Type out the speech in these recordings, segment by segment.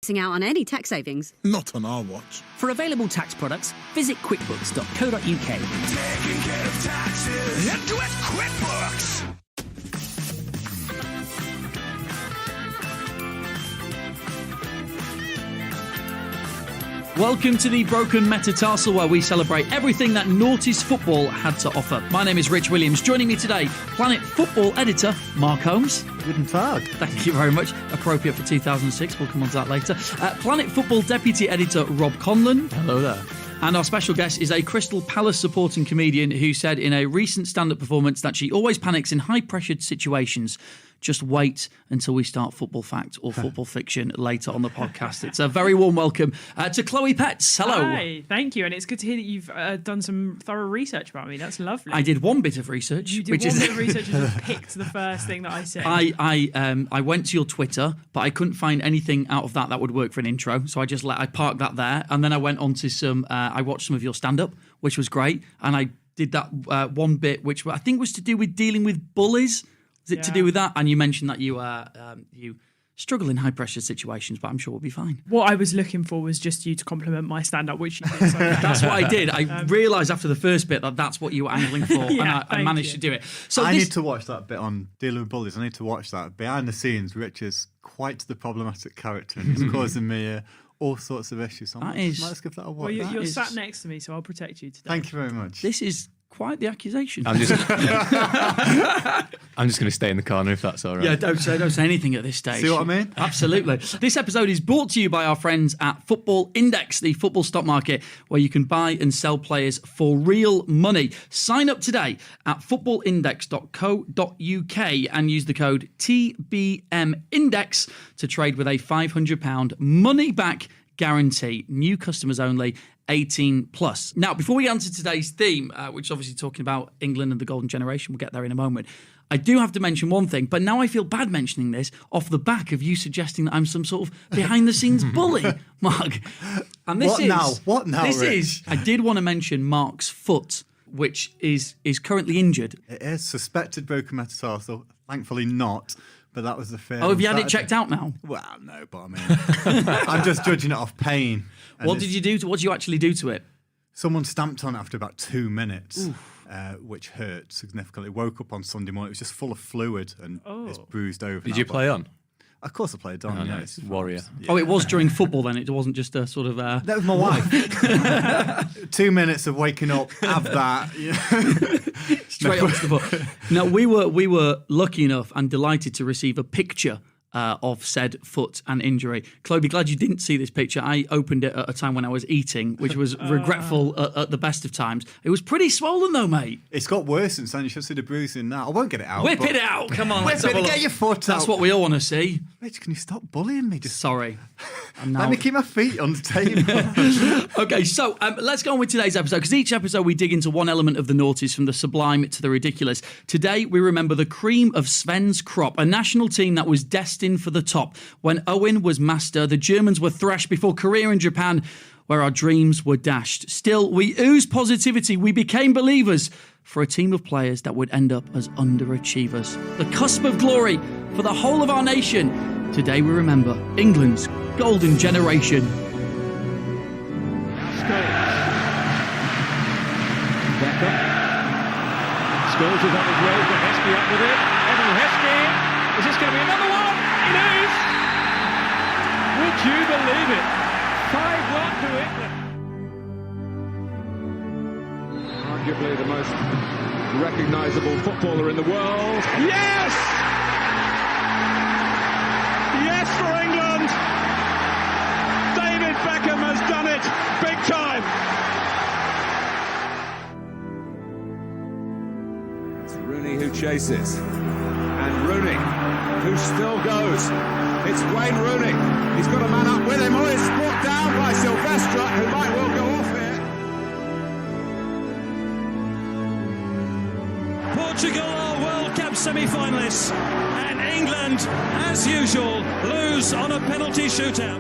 Missing out on any tax savings. Not on our watch. For available tax products, visit quickbooks.co.uk. Taking care of taxes. Into it, QuickBooks. Welcome to the Broken Metatarsal, where we celebrate everything that Naughty's football had to offer. My name is Rich Williams. Joining me today, Planet Football editor Mark Holmes. Guten Tag. Thank you very much. Appropriate for 2006. We'll come on to that later. Planet Football deputy editor Rob Conlon. Hello there. And our special guest is a Crystal Palace supporting comedian who said in a recent stand-up performance that she always panics in high-pressured situations. Just wait until we start Football Fact or Football Fiction later on the podcast. It's a very warm welcome to Chloe Petts. Hello. Hi, thank you. And it's good to hear that you've done some thorough research about me. That's lovely. I did one bit of research. You did one bit of research and just picked the first thing that I said. I went to your Twitter, but I couldn't find anything out of that would work for an intro. So I parked that there. And then I went on to I watched some of your stand-up, which was great. And I did that one bit, which I think was to do with dealing with bullies. Is it to do with that? And you mentioned that you struggle in high-pressure situations, but I'm sure we'll be fine. What I was looking for was just you to compliment my stand-up, which you did. So that's what I did. I realised after the first bit that that's what you were angling for, and I managed to do it. So I need to watch that bit on dealing with bullies. I need to watch that. Behind the scenes, Rich is quite the problematic character, and he's causing me all sorts of issues. So let's give that a watch. Well, you're sat next to me, so I'll protect you today. Thank you very much. This is quite the accusation. I'm just going to stay in the corner if that's all right. Yeah, don't say anything at this stage. See what I mean? Absolutely. This episode is brought to you by our friends at Football Index, the football stock market where you can buy and sell players for real money. Sign up today at footballindex.co.uk and use the code TBMINDEX to trade with a £500 money-back guarantee. New customers only. 18 plus. Now, before we get into today's theme, which is obviously talking about England and the golden generation, we'll get there in a moment. I do have to mention one thing, but now I feel bad mentioning this off the back of you suggesting that I'm some sort of behind-the-scenes bully, Mark. And this What now, Rich? I did want to mention Mark's foot, which is currently injured. It is suspected broken metatarsal. Thankfully not. But that was the fear. Oh, have you had it checked out now? Well, no, but I mean, I'm just judging it off pain. What did you actually do to it? Someone stamped on it after about 2 minutes, which hurt significantly. Woke up on Sunday morning. It was just full of fluid and it's bruised over. Did you play on? Of course I played on. Nice. Warrior. Yeah. Oh, it was during football then? It wasn't just a sort of... That was my wife. 2 minutes of waking up, have that. Straight onto the foot. Now, we were lucky enough and delighted to receive a picture of said foot and injury. Chloe, be glad you didn't see this picture. I opened it at a time when I was eating, which was regretful at the best of times. It was pretty swollen though, mate. It's got worse since then. You should see the bruising now. I won't get it out. Whip it out. Come on, let's Whip have a it, look. get your foot out. That's what we all want to see. Rich, can you stop bullying me? Sorry. Let me keep my feet on the table. Okay, so let's go on with today's episode, because each episode we dig into one element of the noughties, from the sublime to the ridiculous. Today we remember the cream of Sven's crop, a national team that was destined for the top. When Owen was master, the Germans were thrashed before Korea and Japan, where our dreams were dashed. Still, we oozed positivity. We became believers for a team of players that would end up as underachievers. The cusp of glory for the whole of our nation. Today we remember England's golden generation. Scholes is on his way, got Heskey up with it. Evan Heskey, is this going to be another one? It is! Would you believe it? 5-1 to England. Arguably the most recognisable footballer in the world. Yes! Yes for England! David Beckham has done it, big time! Rooney who chases, and Rooney who still goes. It's Wayne Rooney. He's got a man up with him. Oh, it's brought down by Silvestre, who might well go off here. Portugal are World Cup semi-finalists, and England, as usual, lose on a penalty shootout.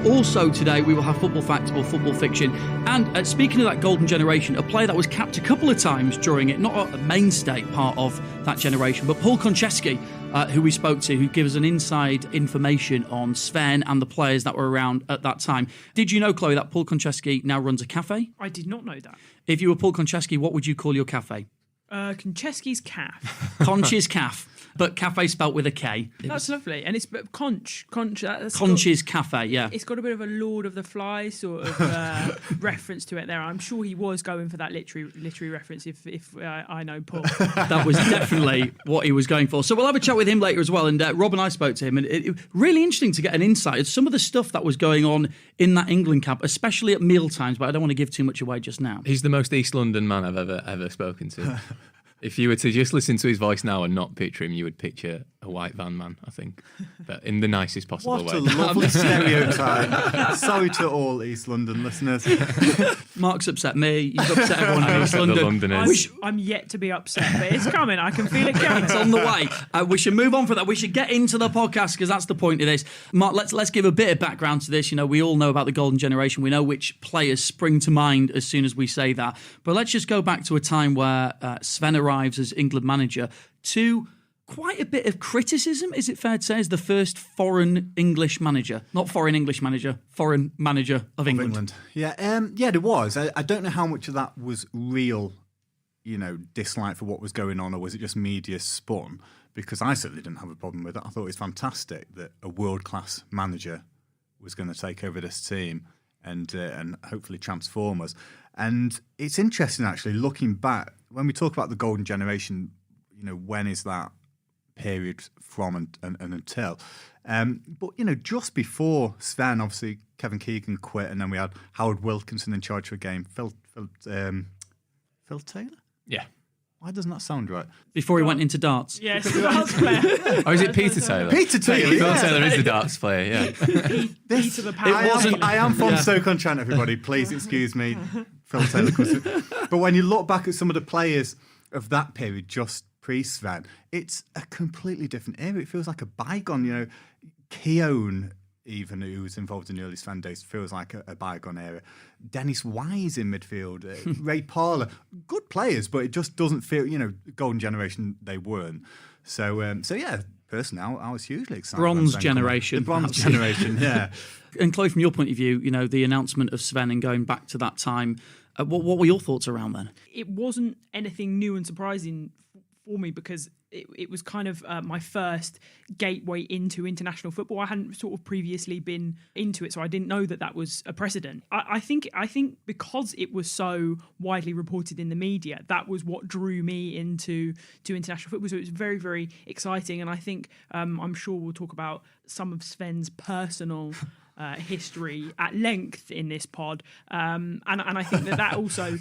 Also today we will have football fact or football fiction. And speaking of that golden generation, a player that was capped a couple of times during it, not a mainstay part of that generation, but Paul Konchesky, who we spoke to, who gives us an inside information on Sven and the players that were around at that time. Did you know, Chloe, that Paul Konchesky now runs a cafe? I did not know that. If you were Paul Konchesky, what would you call your cafe? Konchesky's Calf. Conch's Calf, but cafe spelt with a K. That's lovely. And it's Conch. Conch's Cafe, yeah. It's got a bit of a Lord of the Flies sort of reference to it there. I'm sure he was going for that literary reference if I know Paul. That was definitely what he was going for. So we'll have a chat with him later as well. And Rob and I spoke to him, and it really interesting to get an insight of some of the stuff that was going on in that England camp, especially at meal times, but I don't want to give too much away just now. He's the most East London man I've ever spoken to. If you were to just listen to his voice now and not picture him, you would picture a white van man, I think. But in the nicest possible way. What a lovely stereotype. Sorry to all East London listeners. Mark's upset me. You've upset everyone in East London. Londoners. I'm yet to be upset, but it's coming. I can feel it coming. It's on the way. We should move on from that. We should get into the podcast because that's the point of this. Mark, let's give a bit of background to this. You know, we all know about the golden generation. We know which players spring to mind as soon as we say that. But let's just go back to a time where Sven arrives as England manager to quite a bit of criticism, is it fair to say, as the first foreign English manager? Not foreign English manager, foreign manager of England. Yeah, there was. I don't know how much of that was real, dislike for what was going on, or was it just media spun? Because I certainly didn't have a problem with it. I thought it was fantastic that a world-class manager was going to take over this team and hopefully transform us. And it's interesting, actually, looking back, when we talk about the golden generation, when is that period from and until? But, just before Sven, obviously, Kevin Keegan quit, and then we had Howard Wilkinson in charge for a game. Phil Taylor? Yeah. Why doesn't that sound right? Before he went into darts. Yes, the darts player. Or is it Peter Taylor? Peter Taylor, Phil Taylor is the darts player, yeah. Peter the Power. I am from Stoke-on-Trent, everybody. Please excuse me. Phil Taylor comes in. But when you look back at some of the players of that period, just pre-Sven, it's a completely different era. It feels like a bygone, Keown, even who was involved in the early Sven days, feels like a bygone era. Dennis Wise in midfield, Ray Parlour, good players, but it just doesn't feel, golden generation they weren't. So yeah, personally, I was hugely excited. Bronze generation. The bronze generation, yeah. And Chloe, from your point of view, the announcement of Sven and going back to that time, what were your thoughts around then? It wasn't anything new and surprising for me because it was kind of my first gateway into international football. I hadn't sort of previously been into it, so I didn't know that was a precedent. I think because it was so widely reported in the media, that was what drew me into international football. So it was very, very exciting, and I think I'm sure we'll talk about some of Sven's personal history at length in this pod, and I think that also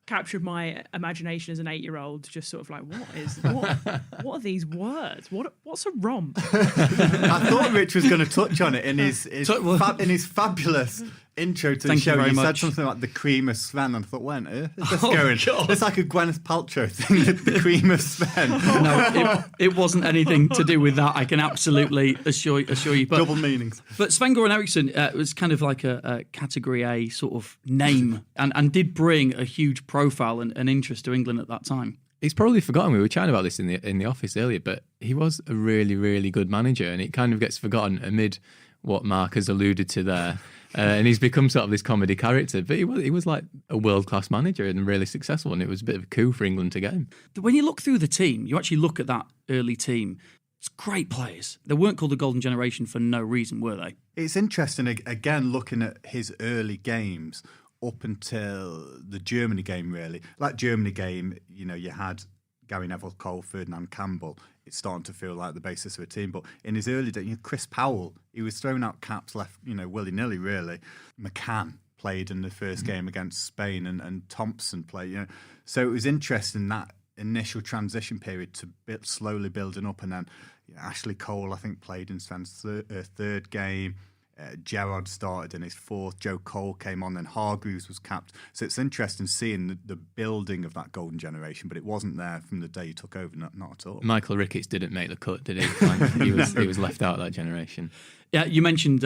captured my imagination as an 8-year-old, just sort of like, what are these words? What's a romp? I thought Rich was going to touch on it in his fabulous intro to the show. He said something like the cream of Sven, and I thought, when is this going? God. It's like a Gwyneth Paltrow thing, the cream of Sven. No, it wasn't anything to do with that. I can absolutely assure you. But, double meanings. But Sven-Göran Eriksson was kind of like a category A sort of name, and did bring a huge profile and interest to England at that time. He's probably forgotten. We were chatting about this in the office earlier, but he was a really, really good manager, and it kind of gets forgotten amid what Mark has alluded to there. And he's become sort of this comedy character, but he was like a world-class manager and really successful, and it was a bit of a coup for England to get him. When you look through the team, you actually look at that early team, it's great players. They weren't called the Golden Generation for no reason, were they? It's interesting, again, looking at his early games up until the Germany game, really. Like Germany game, you had Gary Neville-Cole, Ferdinand Campbell. It's starting to feel like the basis of a team. But in his early days, Chris Powell, he was throwing out caps left, willy-nilly, really. McCann played in the first game against Spain, and Thompson played, So it was interesting, that initial transition period to slowly building up. And then Ashley Cole, I think, played in Sven's third game. Gerrard started in his fourth. Joe Cole came on, and Hargreaves was capped. So it's interesting seeing the building of that golden generation, but it wasn't there from the day he took over, not at all. Michael Ricketts didn't make the cut, did he? He was left out of that generation. Yeah, you mentioned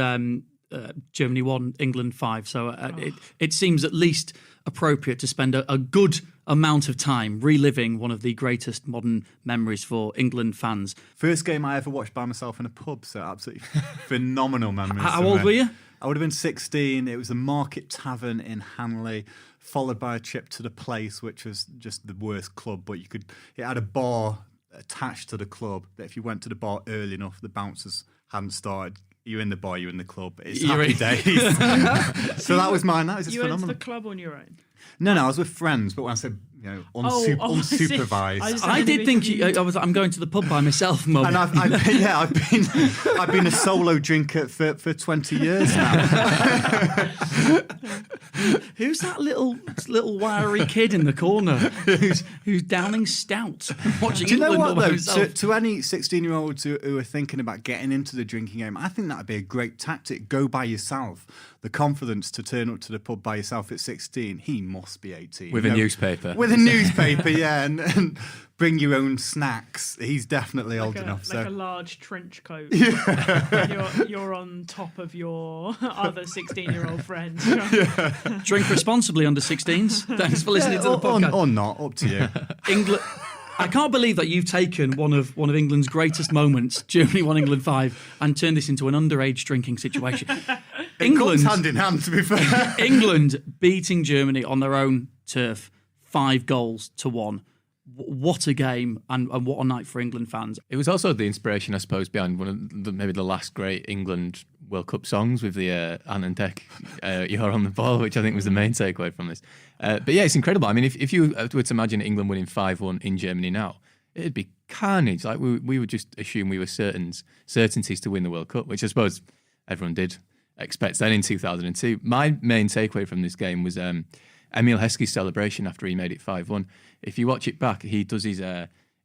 Germany 1, England 5. So it seems at least appropriate to spend a good amount of time reliving one of the greatest modern memories for England fans. First game I ever watched by myself in a pub, so absolutely phenomenal memories. How old were you? I would have been 16. It was a Market Tavern in Hanley, followed by a trip to the Place, which was just the worst club, but it had a bar attached to the club that if you went to the bar early enough, the bouncers hadn't started. You're in the bar, you're in the club. It's happy days. So that was mine. That was just phenomenal. You went to the club on your own? No, I was with friends, but when I said unsupervised, I did think I'm going to the pub by myself, Mum. And I've been a solo drinker for 20 years now. Who's that little wiry kid in the corner who's downing stout watching Do you know England what, all though? by To any 16-year-olds who are thinking about getting into the drinking game, I think that would be a great tactic. Go by yourself. The confidence to turn up to the pub by yourself at 16, he must be 18. With a newspaper. With a newspaper, yeah, and bring your own snacks. He's definitely old enough. Like a large trench coat. You're on top of your other 16-year-old friends. Drink responsibly, under 16s. Thanks for listening to the podcast. Or not, up to you. England. I can't believe that you've taken one of England's greatest moments, Germany 1, England 5, and turned this into an underage drinking situation. England hand in hand, to be fair. England beating Germany on their own turf, 5-1. What a game, and what a night for England fans. It was also the inspiration, I suppose, behind one of maybe the last great England World Cup songs with the Ant and Dec, You're on the Ball, which I think was the main takeaway from this. But yeah, it's incredible. I mean, if you were to imagine England winning 5-1 in Germany now, it'd be carnage. Like we would just assume we were certainties to win the World Cup, which I suppose everyone did expect then in 2002. My main takeaway from this game was Emil Heskey's celebration after he made it 5-1. If you watch it back, he does his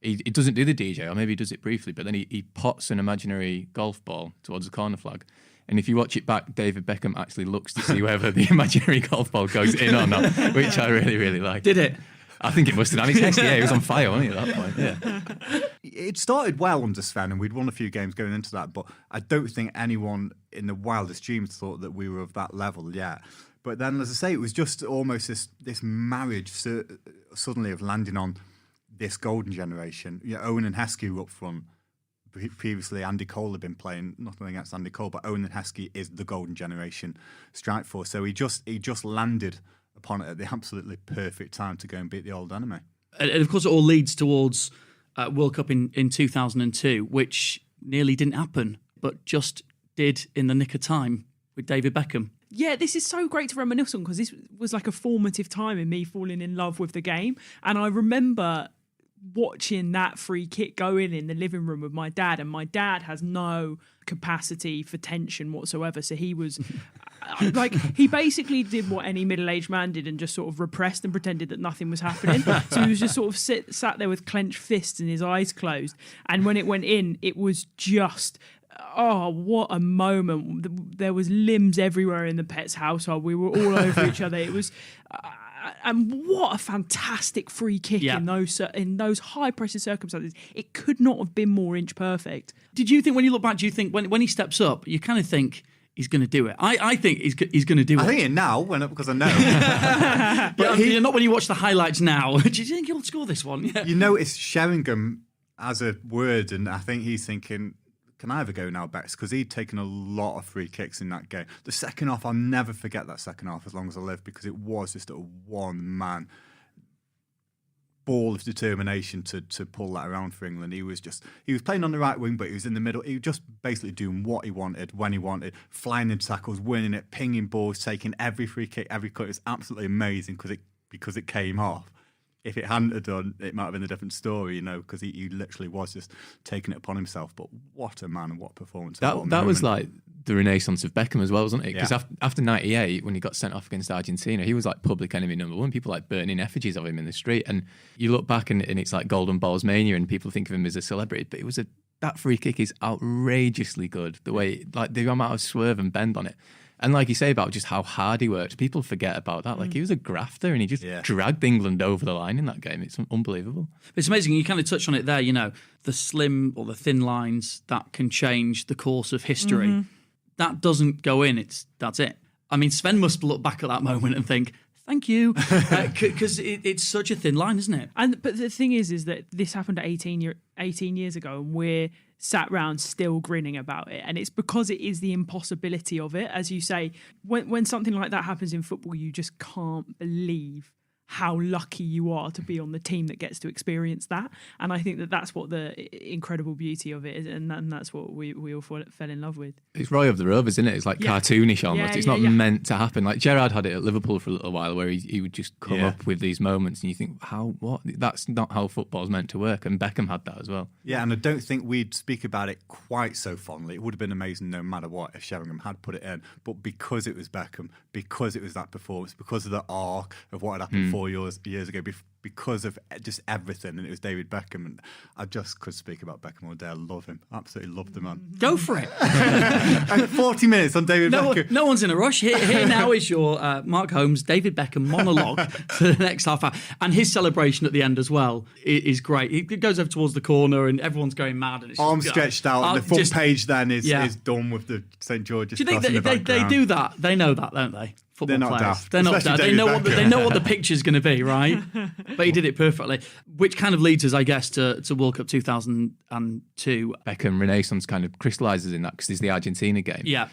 he doesn't do the DJ, or maybe he does it briefly, but then he pots an imaginary golf ball towards the corner flag. And if you watch it back, David Beckham actually looks to see whether the imaginary golf ball goes in or not, which I really, really like. Did it? I think it must have done. It's Heskey, yeah, he was on fire, wasn't he, at that point? Yeah. It started well under Sven, and we'd won a few games going into that, but I don't think anyone in the wildest dreams thought that we were of that level yet. But then, as I say, it was just almost this marriage suddenly of landing on this golden generation. You know, Owen and Heskey were up front. Previously, Andy Cole had been playing, nothing against Andy Cole, but Owen and Heskey is the golden generation strike force. So he just landed upon it at the absolutely perfect time to go and beat the old enemy. And of course, it all leads towards World Cup in 2002, which nearly didn't happen, but just did in the nick of time with David Beckham. Yeah, this is so great to reminisce on, because this was like a formative time in me falling in love with the game. And I remember watching that free kick go in the living room with my dad, and my dad has no capacity for tension whatsoever, so he was like, he basically did what any middle-aged man did and just sort of repressed and pretended that nothing was happening. So he was just sort of sat there with clenched fists and his eyes closed, and when it went in, it was just, oh, what a moment. There was limbs everywhere in the Pets household. We were all over each other. It was and what a fantastic free kick in those high pressure circumstances. It could not have been more inch perfect. Did you think, when you look back, do you think when he steps up, you kind of think he's going to do it? I think he's going to do it. I think it now, because I know. But not when you watch the highlights now. Do you think he'll score this one? Yeah. You notice Sheringham as a word, and I think he's thinking, can I ever go now, Bex? Because he'd taken a lot of free kicks in that game. The second half, I'll never forget that second half as long as I live, because it was just a one-man ball of determination to pull that around for England. He was playing on the right wing, but he was in the middle. He was just basically doing what he wanted, when he wanted, flying in tackles, winning it, pinging balls, taking every free kick, every cut. It was absolutely amazing because it came off. If it hadn't have done, it might have been a different story, because he literally was just taking it upon himself. But what a man and what a performance. That was like the renaissance of Beckham as well, wasn't it? Because after 98, when he got sent off against Argentina, he was like public enemy number one. People like burning effigies of him in the street. And you look back and it's like Golden Balls mania, and people think of him as a celebrity. But that free kick is outrageously good. The way, like the amount of swerve and bend on it. And like you say about just how hard he worked, people forget about that. Like, he was a grafter, and he just dragged England over the line in that game. It's unbelievable. It's amazing. You kind of touched on it there, the slim or the thin lines that can change the course of history. Mm-hmm. that doesn't go in, that's it. I mean, Sven must look back at that moment and think, thank you, because it's such a thin line, isn't it? But the thing is that this happened 18 years ago, and we're sat round still grinning about it. And it's because it is the impossibility of it. As you say, when something like that happens in football, you just can't believe how lucky you are to be on the team that gets to experience that. And I think that's what the incredible beauty of it is, and that's what we all fell in love with. It's Roy of the Rovers, isn't it? It's like cartoonish almost. It's not meant to happen. Like Gerrard had it at Liverpool for a little while, where he would just come up with these moments, and you think, what? That's not how football's meant to work. And Beckham had that as well. Yeah, and I don't think we'd speak about it quite so fondly. It would have been amazing no matter what if Sheringham had put it in. But because it was Beckham, because it was that performance, because of the arc of what had happened 4 years ago, because of just everything, and it was David Beckham, and I just could speak about Beckham all day. I love him, absolutely love the man. Go for it. 40 minutes on David Beckham. No one's in a rush. Here now is your Mark Holmes, David Beckham monologue for the next half hour, and his celebration at the end as well is great. He goes over towards the corner, and everyone's going mad, and it's arms stretched out. And the front page then is done with the St George's. Do you cross in the think they do that? They know that, don't they? Football They're not players. daft. They're not Especially daft. David They know what the picture's going to be, right? But he did it perfectly, which kind of leads us, I guess, to World Cup 2002. Beckham Renaissance kind of crystallises in that because there's the Argentina game,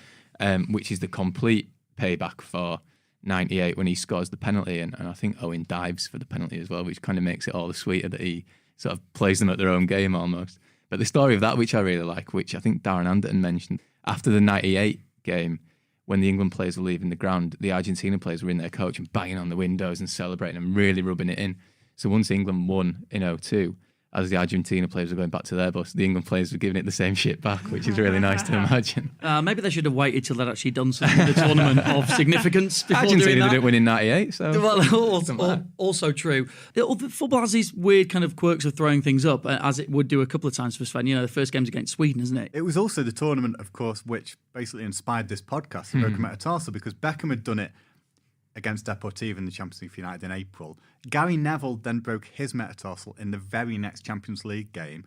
which is the complete payback for 98 when he scores the penalty, and I think Owen dives for the penalty as well, which kind of makes it all the sweeter that he sort of plays them at their own game almost. But the story of that, which I really like, which I think Darren Anderton mentioned, after the 98 game, when the England players were leaving the ground, the Argentina players were in their coach and banging on the windows and celebrating and really rubbing it in. So once England won in 2002, as the Argentina players were going back to their bus, the England players were giving it the same shit back, which is really nice to imagine. Maybe they should have waited till they'd actually done something in the tournament of significance before Argentina doing that. didn't win in 98, so... Well, also true. The football has these weird kind of quirks of throwing things up, as it would do a couple of times for Sven. You know, the first game's against Sweden, isn't it? It was also the tournament, of course, which basically inspired this podcast, the Broken Metatarsal, because Beckham had done it against Deportivo in the Champions League for United in April. Gary Neville then broke his metatarsal in the very next Champions League game.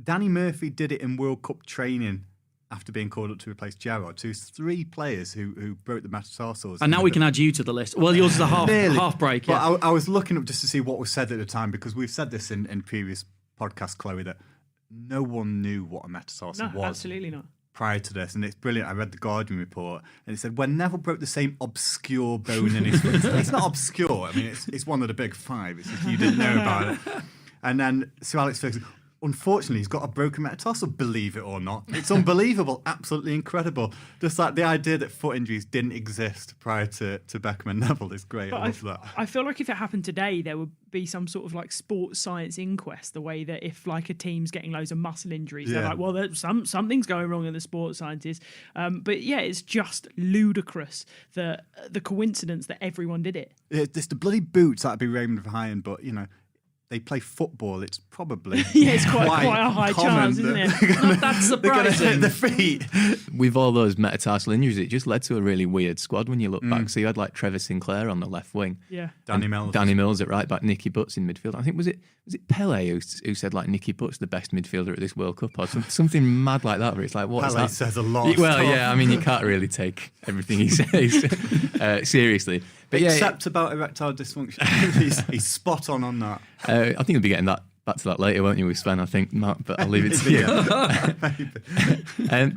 Danny Murphy did it in World Cup training after being called up to replace Gerrard. So there's 3 players who broke the metatarsals. And now we can add you to the list. Well, yours is a half break. Yeah. But I was looking up just to see what was said at the time, because we've said this in previous podcasts, Chloe, that no one knew what a metatarsal was. Absolutely not. Prior to this, and it's brilliant. I read the Guardian report, and it said when Neville broke the same obscure bone in his foot. It's not obscure. I mean, it's one of the big 5. It's if you didn't know about it. And then Sir Alex Ferguson, unfortunately, he's got a broken metatarsal. Believe it or not, it's unbelievable, absolutely incredible. Just like the idea that foot injuries didn't exist prior to Beckham and Neville is great. I love that. I feel like if it happened today, there would be some sort of like sports science inquest. The way that if like a team's getting loads of muscle injuries, they're like, well, there's something's going wrong in the sports scientists. But yeah, it's just ludicrous the coincidence that everyone did it. It's the bloody boots that'd be Raymond Verheyen, but you know. They play football. It's probably it's quite a high chance, isn't it? Not that surprising. The feet. With all those metatarsal injuries, it just led to a really weird squad when you look back. So you had like Trevor Sinclair on the left wing, Danny Mills at right back, Nicky Butt's in midfield. I think was it Pele who said like Nicky Butt's the best midfielder at this World Cup or something mad like that. Where it's like, what Pele is that? says a lot. Well, yeah, I mean you can't really take everything he says seriously. But except about erectile dysfunction, he's spot on that. I think you'll be getting back to that later, won't you, with Sven? I think, Mark, but I'll leave it to you.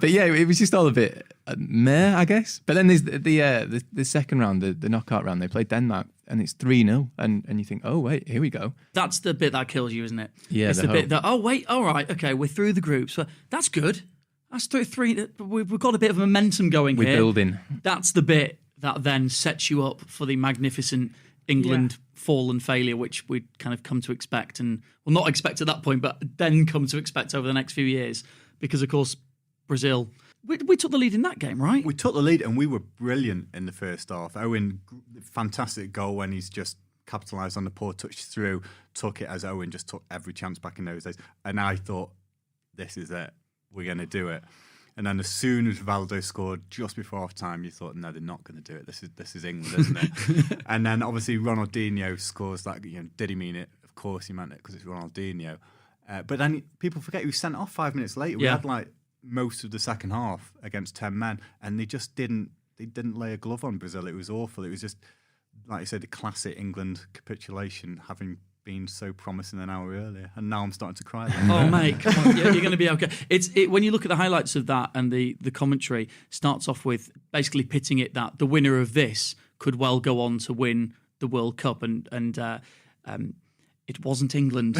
But yeah, it was just all a bit meh, I guess. But then there's the second round, the knockout round. They played Denmark, and it's 3-0, and you think, oh wait, here we go. That's the bit that kills you, isn't it? Yeah, it's the bit that all right, okay, we're through the groups. So that's good. That's 3. We've got a bit of momentum going here. We're building. That's the bit that then sets you up for the magnificent England fall and failure, which we'd kind of come to expect, and well, not expect at that point, but then come to expect over the next few years, because of course Brazil. We took the lead in that game, right? We took the lead, and we were brilliant in the first half. Owen, fantastic goal when he's just capitalised on the poor touch through, took it as Owen just took every chance back in those days, and I thought, this is it, we're going to do it. And then as soon as Rivaldo scored just before half time, you thought, no, they're not going to do it. This is England, isn't it? And then obviously Ronaldinho scores that. Did he mean it? Of course he meant it, because it's Ronaldinho. But then people forget he was sent off 5 minutes later. We had like most of the second half against 10 men, and they didn't lay a glove on Brazil. It was awful. It was just, like you said, the classic England capitulation, having been so promising an hour earlier, and now I'm starting to cry. Oh, mate, come on. You're going to be okay. When you look at the highlights of that, and the commentary starts off with basically pitting it that the winner of this could well go on to win the World Cup, and it wasn't England.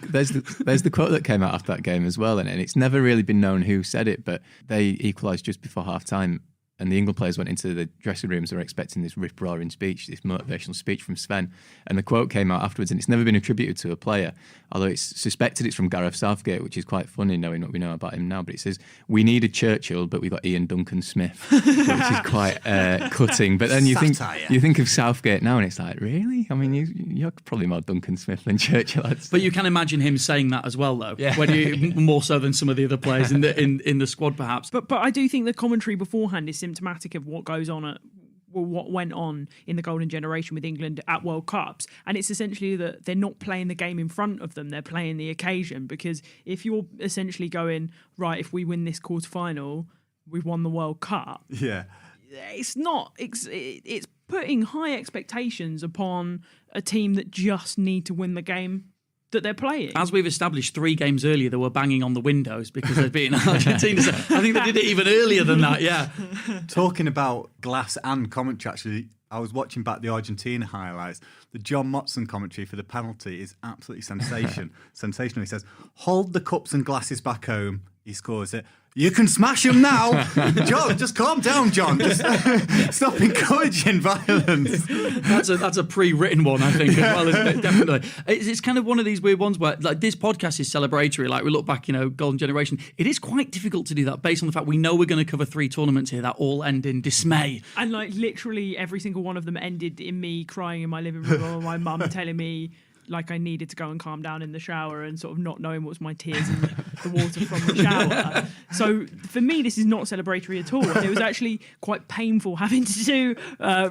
There's the quote that came out after that game as well, and it's never really been known who said it, but they equalised just before half-time, and the England players went into the dressing rooms. They were expecting this rip-roaring speech, this motivational speech from Sven. And the quote came out afterwards, and it's never been attributed to a player, although it's suspected it's from Gareth Southgate, which is quite funny knowing what we know about him now. But it says, "We needed Churchill, but we got Ian Duncan Smith," which is quite cutting. But then you think of Southgate now, and it's like, really? I mean, you're probably more Duncan Smith than Churchill. But you can imagine him saying that as well, though. Yeah. More so than some of the other players in the squad, perhaps. But I do think the commentary beforehand is symptomatic of what goes on what went on in the golden generation with England at World Cups. And it's essentially that they're not playing the game in front of them, they're playing the occasion. Because if you're essentially going, right, if we win this quarterfinal, we've won the World Cup. Yeah. It's not. It's putting high expectations upon a team that just need to win the game that they're playing. As we've established, 3 games earlier, they were banging on the windows because they'd beaten Argentina. So I think they did it even earlier than that, yeah. Talking about glass and commentary, actually, I was watching back the Argentina highlights. The John Motson commentary for the penalty is absolutely sensational. He says, "Hold the cups and glasses back home." He scores it. "You can smash them now." John, just calm down, John. Just stop encouraging violence. That's a pre-written one, I think, as well, isn't it? Definitely. It's kind of one of these weird ones where, like, this podcast is celebratory. Like, we look back, Golden Generation. It is quite difficult to do that based on the fact we know we're going to cover 3 tournaments here that all end in dismay. And, like, literally every single one of them ended in me crying in my living room or my mum telling me, like, I needed to go and calm down in the shower and sort of not knowing what was my tears in the water from the shower. So for me, this is not celebratory at all. It was actually quite painful having to do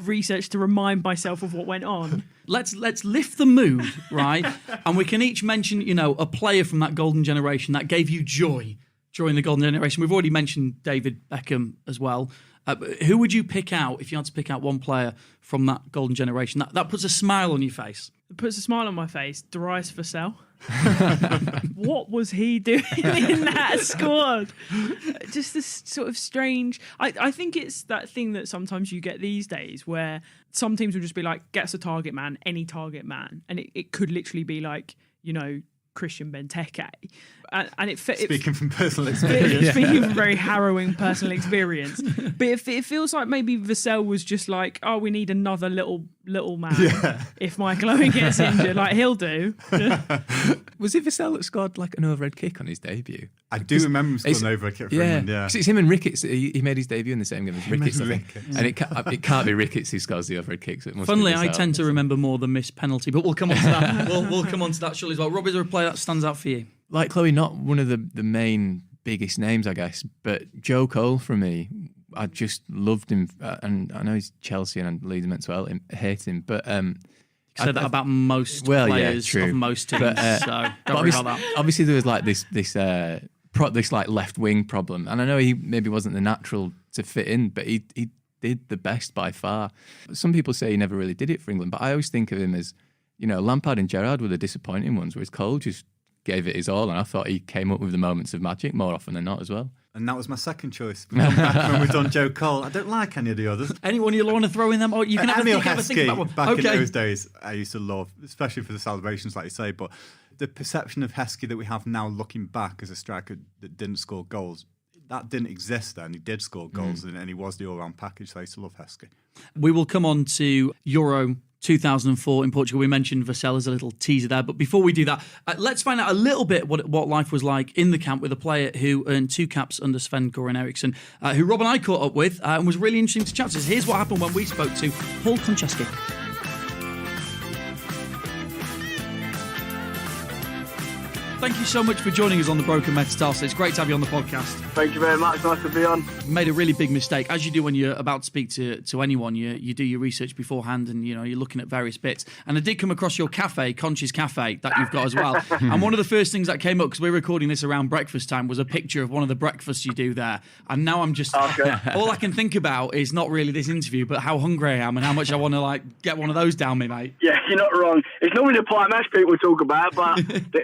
research to remind myself of what went on. Let's lift the mood, right? And we can each mention, a player from that golden generation that gave you joy during the golden generation. We've already mentioned David Beckham as well. Who would you pick out if you had to pick out one player from that golden generation? That puts a smile on your face. It puts a smile on my face. Darius Vassell. What was he doing in that squad? Just this sort of strange... I think it's that thing that sometimes you get these days where some teams will just be like, get us a target man, any target man. And it could literally be like, Christian Benteke. And Speaking from personal experience. Speaking from very harrowing personal experience. But it feels like maybe Vassell was just like, oh, we need another little man if Michael Owen gets injured. Like, he'll do. Was it Vassell that scored like an overhead kick on his debut? I do remember him scoring an overhead kick for England, yeah. 'Cause it's him and Ricketts. He made his debut in the same game as Ricketts, I think. And it can't be Ricketts who scores the overhead kicks. So funnily, I tend to remember more the missed penalty, but we'll come on to that. we'll come on to that shortly as well. Rob, is there a player that stands out for you? Like Chloe, not one of the main biggest names, I guess, but Joe Cole for me. I just loved him, and I know he's Chelsea and Leeds meant to hate him, but you said that about most players of most teams, so don't worry about that. Obviously, there was like this like left wing problem, and I know he maybe wasn't the natural to fit in, but he did the best by far. Some people say he never really did it for England, but I always think of him as, Lampard and Gerrard were the disappointing ones, whereas Cole just gave it his all, and I thought he came up with the moments of magic more often than not as well. And that was my second choice. When we've done Joe Cole, I don't like any of the others. Anyone you'll want to throw in them? Or you can have a think about one. Back in those days, I used to love, especially for the celebrations, like you say. But the perception of Heskey that we have now, looking back as a striker that didn't score goals, that didn't exist then. He did score goals, and he was the all-round package. So I used to love Heskey. We will come on to Euro 2004 in Portugal. We mentioned Vassell as a little teaser there, but before we do that, let's find out a little bit what life was like in the camp with a player who earned 2 caps under Sven-Goran Eriksson, who Rob and I caught up with and was really interesting to chat to. Here's what happened when we spoke to Paul Konchesky. thank you so much for joining us on the Broken Metatarsal. It's great to have you on the podcast. Thank you very much. Nice to be on. You made a really big mistake, as you do when you're about to speak to anyone. You do your research beforehand, and you're looking at various bits. And I did come across your cafe, Conch's Cafe, that you've got as well. And one of the first things that came up, because we're recording this around breakfast time, was a picture of one of the breakfasts you do there. And now I'm just all I can think about is not really this interview, but how hungry I am and how much I want to get one of those down me, mate. Yeah, you're not wrong. It's normally the pie mash people talk about, but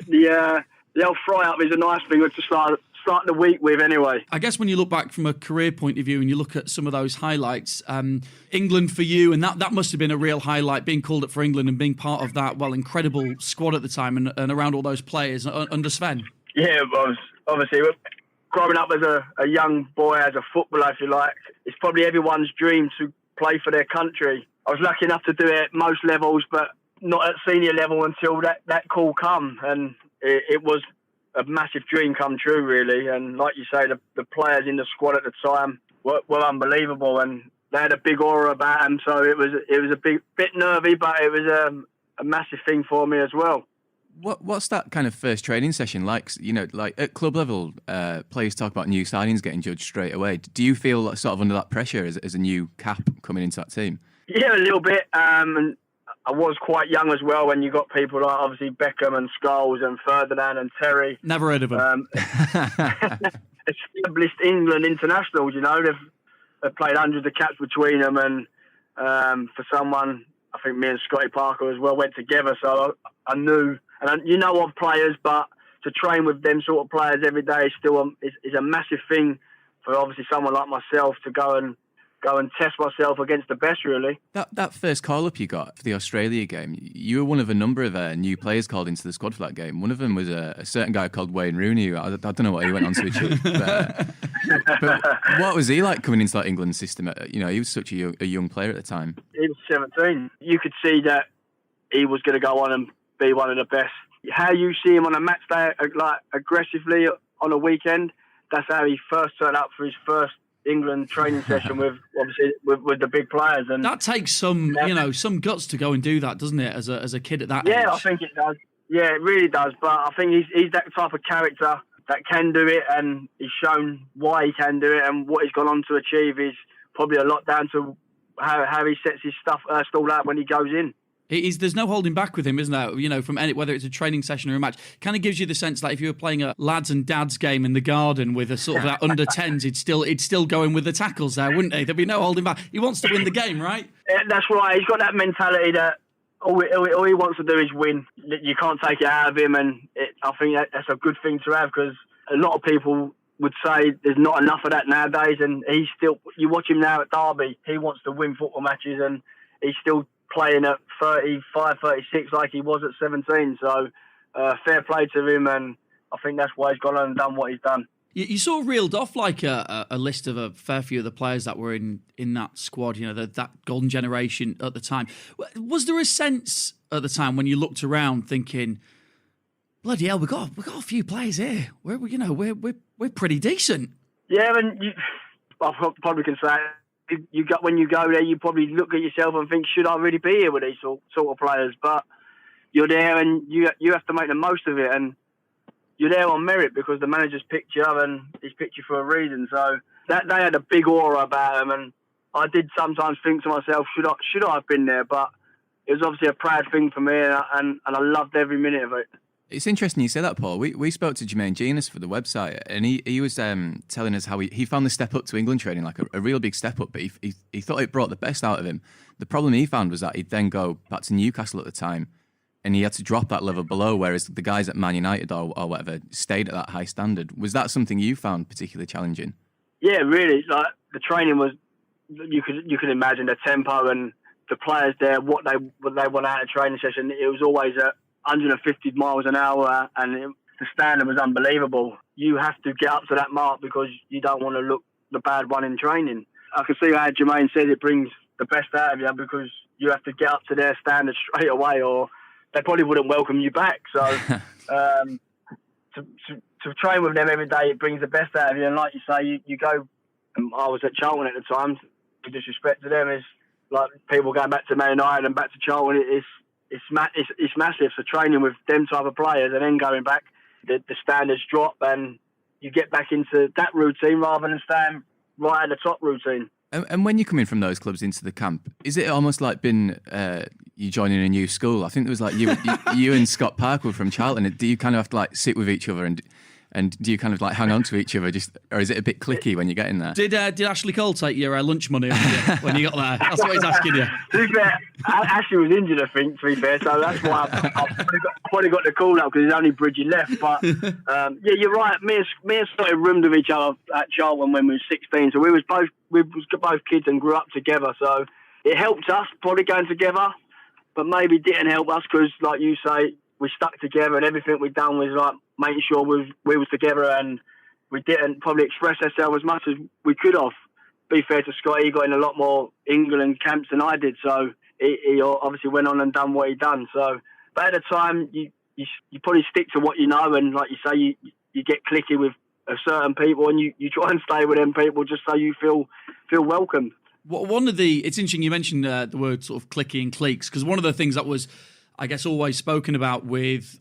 the old fry up is a nice thing to start the week with anyway. I guess when you look back from a career point of view and you look at some of those highlights, England for you, and that must have been a real highlight, being called up for England and being part of that, incredible squad at the time and around all those players under Sven. Yeah, obviously, growing up as a young boy, as a footballer, if you like, it's probably everyone's dream to play for their country. I was lucky enough to do it at most levels, but not at senior level until that call come, and it was a massive dream come true, really. And like you say, the players in the squad at the time were unbelievable, and they had a big aura about them. So it was a bit nervy, but it was a massive thing for me as well. What's that kind of first training session like? Like at club level, players talk about new signings getting judged straight away. Do you feel sort of under that pressure as a new cap coming into that team? Yeah, a little bit. And I was quite young as well when you got people like obviously Beckham and Scholes and Ferdinand and Terry. Never heard of them. Established England internationals, they've played hundreds of caps between them, and for someone, I think me and Scotty Parker as well went together, so I knew, and of players, but to train with them sort of players every day is still is a massive thing for obviously someone like myself to go and test myself against the best, really. That first call-up you got for the Australia game, you were one of a number of new players called into the squad for that game. One of them was a certain guy called Wayne Rooney. I don't know what he went on to achieve. But what was he like coming into that England system? He was such a young player at the time. He was 17. You could see that he was going to go on and be one of the best. How you see him on a match day, like aggressively on a weekend, that's how he first turned up for his first England training session with the big players, and that takes some guts to go and do that, doesn't it? As a kid at that age. Yeah, I think it does. Yeah, it really does. But I think he's that type of character that can do it, and he's shown why he can do it, and what he's gone on to achieve is probably a lot down to how he sets his stuff stall out when he goes in. There's no holding back with him, isn't there? From whether it's a training session or a match, kind of gives you the sense that if you were playing a lads and dads game in the garden with a sort of that under 10s, he'd still go in with the tackles there, wouldn't he? There'd be no holding back. He wants to win the game, right? That's right. He's got that mentality that all he wants to do is win. You can't take it out of him, and I think that's a good thing to have, because a lot of people would say there's not enough of that nowadays, and he's still. You watch him now at Derby. He wants to win football matches, and he's still playing at 35, 36 like he was at 17. So fair play to him, and I think that's why he's gone on and done what he's done. You sort of reeled off like a list of a fair few of the players that were in that squad, that golden generation at the time. Was there a sense at the time when you looked around thinking, bloody hell, we got a few players here. We're pretty decent. Yeah, and I probably can say when you go there, you probably look at yourself and think, should I really be here with these sort of players? But you're there, and you have to make the most of it, and you're there on merit because the manager's picked you up, and he's picked you for a reason. So that they had a big aura about them, and I did sometimes think to myself, should I have been there? But it was obviously a proud thing for me, and I loved every minute of it. It's interesting you say that, Paul. We spoke to Jermaine Genius for the website, and he was telling us how he found the step up to England training like a real big step up, but he thought it brought the best out of him. The problem he found was that he'd then go back to Newcastle at the time, and he had to drop that level below, whereas the guys at Man United or whatever stayed at that high standard. Was that something you found particularly challenging? Yeah, really. Like the training was, you could imagine the tempo and the players there, what they want out of training session. It was always at 150 miles an hour, and the standard was unbelievable. You have to get up to that mark because you don't want to look the bad one in training. I can see how Jermaine said it brings the best out of you because you have to get up to their standard straight away, or they probably wouldn't welcome you back. So to train with them every day, it brings the best out of you. And like you say, you go. I was at Charlton at the time. To disrespect to them is like people going back to Man United and back to Charlton. It's massive. So training with them type of players and then going back, the standards drop and you get back into that routine rather than staying right at the top routine. And when you come in from those clubs into the camp, is it almost like been you joining a new school? I think there was like you and Scott Parker from Charlton. Do you kind of have to like sit with each other and do you kind of like hang on to each other, or is it a bit clicky when you get in there? Did Ashley Cole take your lunch money off you when you got there? That's what he's asking you. To be fair, Ashley was injured, I think, to be fair, so that's why I've probably got the call up because there's only Bridgie left. But yeah, you're right. Me and Scott roomed with each other at Charlton when we were 16, so we was both kids and grew up together. So it helped us probably going together, but maybe didn't help us because, like you say, we stuck together and everything we done was like making sure we was together and we didn't probably express ourselves as much as we could have. Be fair to Scott, he got in a lot more England camps than I did, so he obviously went on and done what he done. So, but at the time, you probably stick to what you know, and like you say, you get clicky with certain people, and you try and stay with them people just so you feel welcomed. It's interesting you mentioned the word sort of clicky and cliques, because one of the things that was, I guess, always spoken about with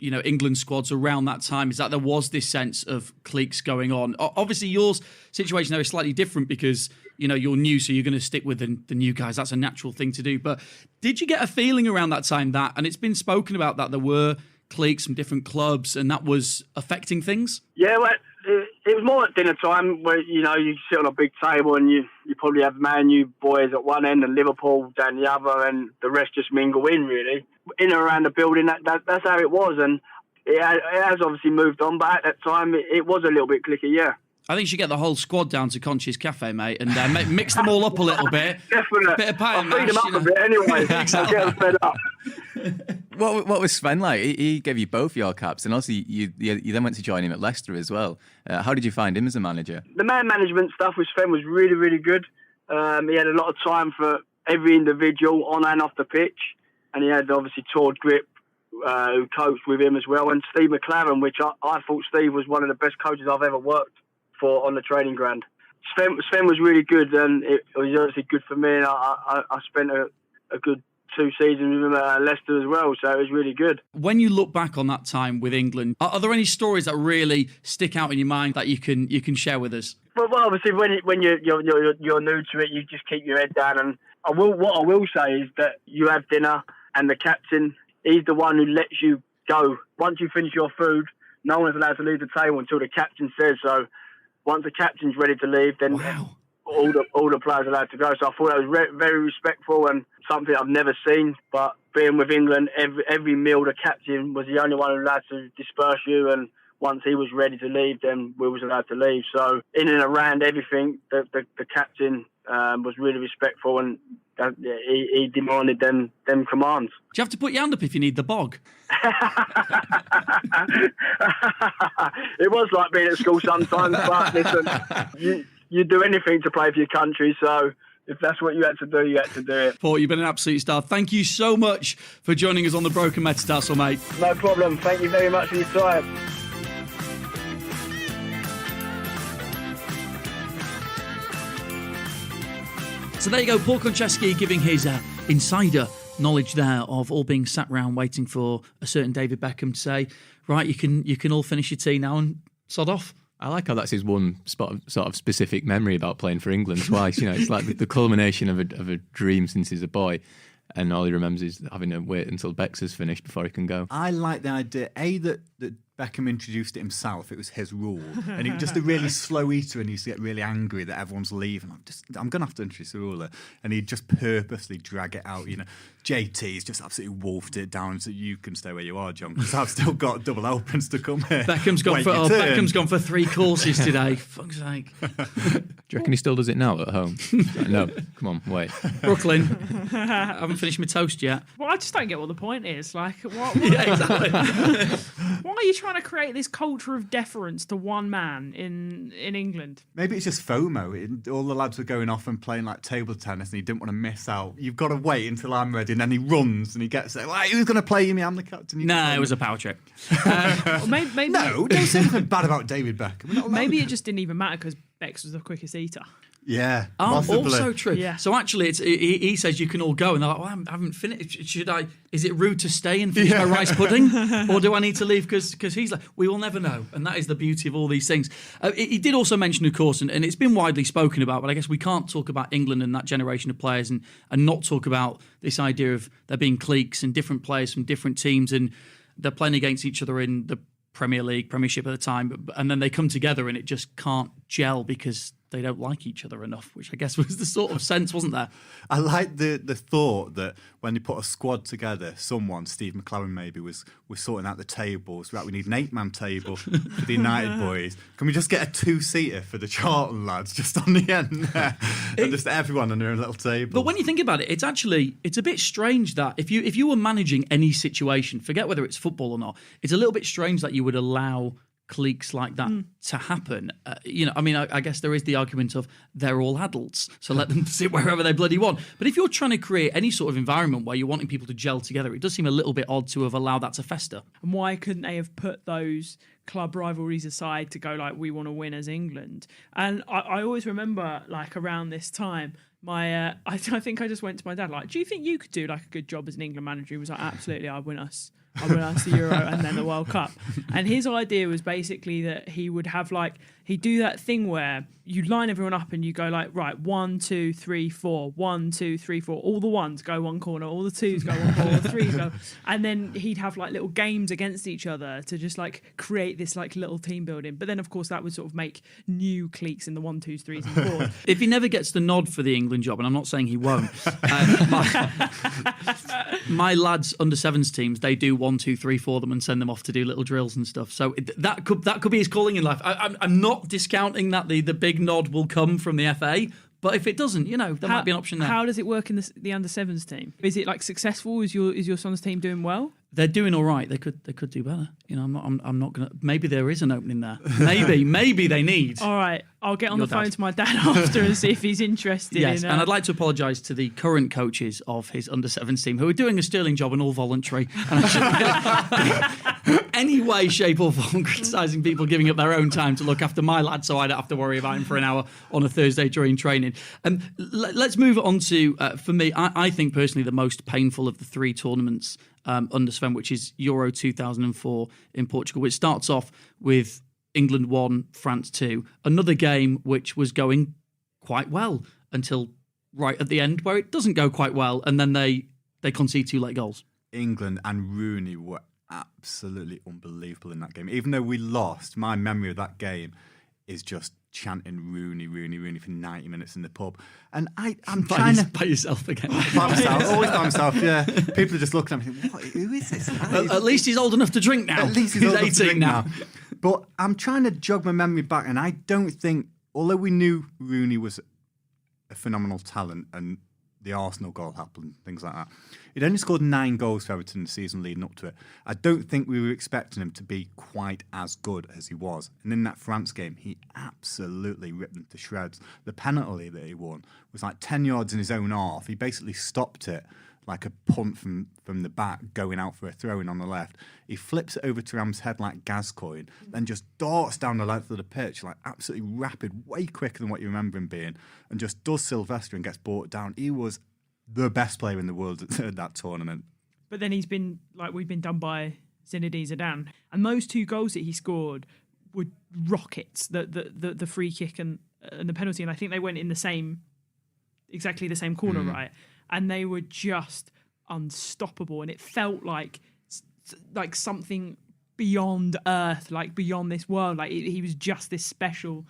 England squads around that time is that there was this sense of cliques going on. Obviously, your situation there is slightly different because you're new, so you're going to stick with the new guys. That's a natural thing to do. But did you get a feeling around that time and it's been spoken about that there were cliques from different clubs and that was affecting things? Yeah, well, it was more at dinner time where you sit on a big table and you probably have Man U boys at one end and Liverpool down the other, and the rest just mingle in really in and around the building. That's how it was, and it has obviously moved on. But at that time, it was a little bit clicky. Yeah. I think you should get the whole squad down to Conchi's Cafe, mate, and mix them all up a little bit. Definitely. Bit of pie and I'll feed them up a bit anyway. Exactly. I'll get them fed up. What was Sven like? He gave you both your caps, and also you then went to join him at Leicester as well. How did you find him as a manager? The man management stuff with Sven was really, really good. He had a lot of time for every individual on and off the pitch, and he had obviously Todd Grip, who coached with him as well, and Steve McLaren, which I thought Steve was one of the best coaches I've ever worked for on the training ground. Sven was really good, and it was obviously good for me, and I spent a good 2 seasons with him at Leicester as well, so it was really good. When you look back on that time with England, are there any stories that really stick out in your mind that you can share with us? Well, obviously, when you're new to it, you just keep your head down. And what I will say is that you have dinner, and the captain, he's the one who lets you go. Once you finish your food, no one's allowed to leave the table until the captain says so. Once the captain's ready to leave, then all the players are allowed to go. So I thought that was very respectful and something I've never seen. But being with England, every meal the captain was the only one who allowed to disperse you, and once he was ready to leave, then we was allowed to leave. So in and around everything, the captain was really respectful, and he demanded them commands. Do you have to put your hand up if you need the bog? It was like being at school sometimes, but listen, you do anything to play for your country, so if that's what you had to do, you had to do it. Paul, you've been an absolute star. Thank you so much for joining us on the Broken Metatarsal, mate. No problem. Thank you very much for your time. So there you go, Paul Konchesky giving his insider knowledge there of all being sat round waiting for a certain David Beckham to say, right, you can all finish your tea now and sod off. I like how that's his one sort of specific memory about playing for England twice. It's like the culmination of a dream since he's a boy, and all he remembers is having to wait until Bex has finished before he can go. I like the idea, that Beckham introduced it himself. It was his rule. And he was just a really slow eater and he used to get really angry that everyone's leaving. I'm going to have to introduce a rule. And he'd just purposely drag it out. JT's just absolutely wolfed it down so you can stay where you are, John, because I've still got double opens to come here. Beckham's gone for 3 courses today. Fuck's sake. Do you reckon he still does it now at home? No, come on, wait. Brooklyn, I haven't finished my toast yet. Well, I just don't get what the point is. Like, what Yeah, exactly. why are you trying to create this culture of deference to one man in England? Maybe it's just FOMO. All the lads were going off and playing like table tennis and he didn't want to miss out. You've got to wait until I'm ready, and then he runs and he gets there. Like, who's going to play me? I'm the captain. No, it was a power trip. Maybe no, don't say anything bad about David Beckham. Maybe it just didn't even matter because Bex was the quickest eater. Yeah, are possibly. also true. Yeah. So actually, he says you can all go, and they're like, well, I haven't finished. Should I? Is it rude to stay and finish my rice pudding, or do I need to leave? Because he's like, we will never know, and that is the beauty of all these things. He did also mention, of course, and it's been widely spoken about, but I guess we can't talk about England and that generation of players and not talk about this idea of there being cliques and different players from different teams, and they're playing against each other in the Premier League, Premiership at the time, and then they come together and it just can't gel because they don't like each other enough, which I guess was the sort of sense, wasn't there? I like the thought that when they put a squad together, someone, Steve McLaren maybe, was sorting out the tables. Right, we need an 8-man table for the United boys. Can we just get a 2-seater for the Charlton lads just on the end there? And just everyone on their own little table. But when you think about it, it's a bit strange that if you were managing any situation, forget whether it's football or not, it's a little bit strange that you would allow cliques like that to happen. I guess there is the argument of they're all adults, so let them sit wherever they bloody want. But if you're trying to create any sort of environment where you're wanting people to gel together, it does seem a little bit odd to have allowed that to fester. And why couldn't they have put those club rivalries aside to go like, we want to win as England? And I always remember, like, around this time, I think I just went to my dad, like, do you think you could do like a good job as an England manager? He was like, absolutely, I'd win us the Euro and then the World Cup. And his idea was basically that he would have he'd do that thing where you line everyone up and you go like, right, 1, 2, 3, 4, 1, 2, 3, 4. All the ones go one corner, all the twos go one corner, all the threes go. And then he'd have like little games against each other to just like create this like little team building. But then of course that would sort of make new cliques in the 1, 2s, 3s and 4s. If he never gets the nod for the England job, and I'm not saying he won't, my lads under 7s teams, they do 1, 2, 3 for them and send them off to do little drills and stuff. So that could be his calling in life. I'm not discounting that the big nod will come from the FA, but if it doesn't, there might be an option there. How does it work in the under 7s team? Is it like successful? Is your son's team doing well? They're doing all right. They could do better. I'm not gonna. Maybe there is an opening there. Maybe they need. All right, I'll get on the phone to my dad after and see if he's interested. Yes, and I'd like to apologise to the current coaches of his under 7s team who are doing a sterling job and all voluntary. And I shouldn't any way, shape, or form criticising people giving up their own time to look after my lad, so I don't have to worry about him for an hour on a Thursday during training. Let's move on to for me. I think personally the most painful of the 3 tournaments under Sven, which is Euro 2004 in Portugal, which starts off with England 1, France 2. Another game which was going quite well until right at the end, where it doesn't go quite well, and then they concede 2 late goals. England and Rooney were absolutely unbelievable in that game. Even though we lost, my memory of that game is just chanting Rooney, Rooney, Rooney for 90 minutes in the pub. And I'm trying to... By yourself again. By myself, always by myself, yeah. People are just looking at me thinking, who is this? At least he's old enough to drink now. At least he's old enough 18 to drink now. But I'm trying to jog my memory back, and I don't think, although we knew Rooney was a phenomenal talent and the Arsenal goal happened, things like that, he'd only scored 9 goals for Everton the season leading up to it. I don't think we were expecting him to be quite as good as he was. And in that France game, he absolutely ripped them to shreds. The penalty that he won was like 10 yards in his own half. He basically stopped it like a punt from the back going out for a throw-in on the left. He flips it over to Ram's head like Gascoigne, then just darts down the length of the pitch like absolutely rapid, way quicker than what you remember him being, and just does Sylvester and gets brought down. He was the best player in the world at that tournament. But then we've been done by Zinedine Zidane. And those 2 goals that he scored were rockets, the free kick and the penalty. And I think they went in exactly the same corner, right? And they were just unstoppable. And it felt like something beyond earth, like beyond this world. Like he was just this special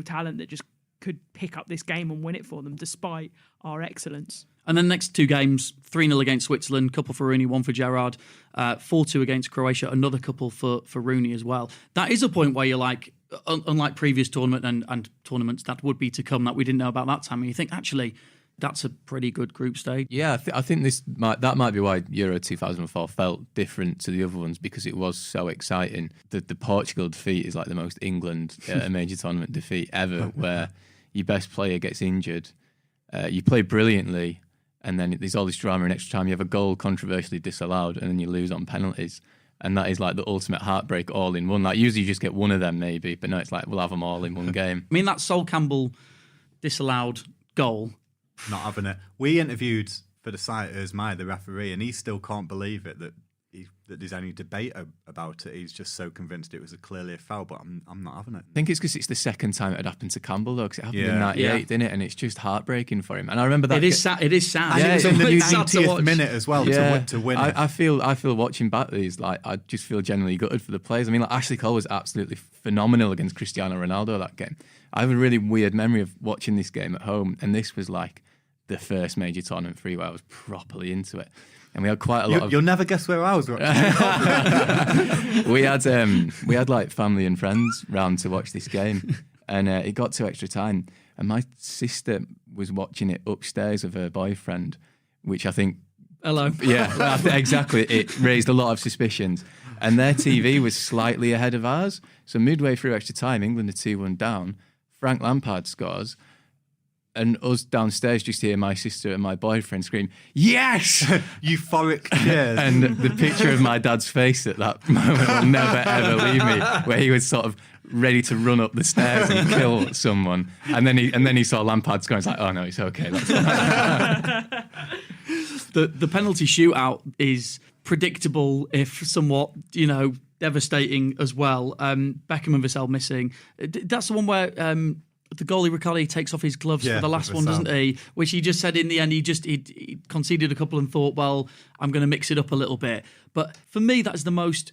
talent that just could pick up this game and win it for them despite our excellence. And then the next 2 games, 3-0 against Switzerland, couple for Rooney, 1 for Gerrard, 4-2 against Croatia, another couple for Rooney as well. That is a point where you're like, unlike previous tournament and tournaments that would be to come that we didn't know about that time, and you think, actually, that's a pretty good group stage. Yeah, I think that might be why Euro 2004 felt different to the other ones, because it was so exciting. The Portugal defeat is like the most England a major tournament defeat ever, where your best player gets injured, you play brilliantly, and then there's all this drama in extra time. You have a goal controversially disallowed, and then you lose on penalties. And that is like the ultimate heartbreak all in one. Like usually you just get one of them maybe, but no, it's like we'll have them all in one game. I mean, that Sol Campbell disallowed goal. Not having it. We interviewed for the site Erzmai, the referee, and he still can't believe it that there's any debate about it. He's just so convinced it was clearly a foul, but I'm not having it. I think it's because it's the second time it had happened to Campbell, though, because it happened in Yeah. 98, didn't it? And it's just heartbreaking for him. And I remember that. It is sad. It is sad. And it was in the It's sad to 90th watch. minute as well to win it. I feel watching back these, like, I just feel genuinely gutted for the players. I mean, like, Ashley Cole was absolutely phenomenal against Cristiano Ronaldo that game. I have a really weird memory of watching this game at home, and this was like the first major tournament for me where I was properly into it. And we had quite a lot of... You'll never guess where I was. we had like family and friends round to watch this game, and it got to extra time, and my sister was watching it upstairs with her boyfriend, which I think... Hello. Yeah, exactly. It raised a lot of suspicions. And their TV was slightly ahead of ours. So midway through extra time, England are 2-1 down. Frank Lampard scores. And us downstairs just hear my sister and my boyfriend scream, "Yes!" Euphoric cheers. And the picture of my dad's face at that moment will never, ever leave me, where he was sort of ready to run up the stairs and kill someone. And then he saw Lampard score and was like, "Oh, no, it's okay. That's fine." The penalty shootout is predictable, if somewhat, devastating as well. Beckham and Vassell missing. That's the one where the goalie Riccardi takes off his gloves for the last one, doesn't he? Which he just said in the end, he conceded a couple and thought, well, I'm going to mix it up a little bit. But for me, that's the most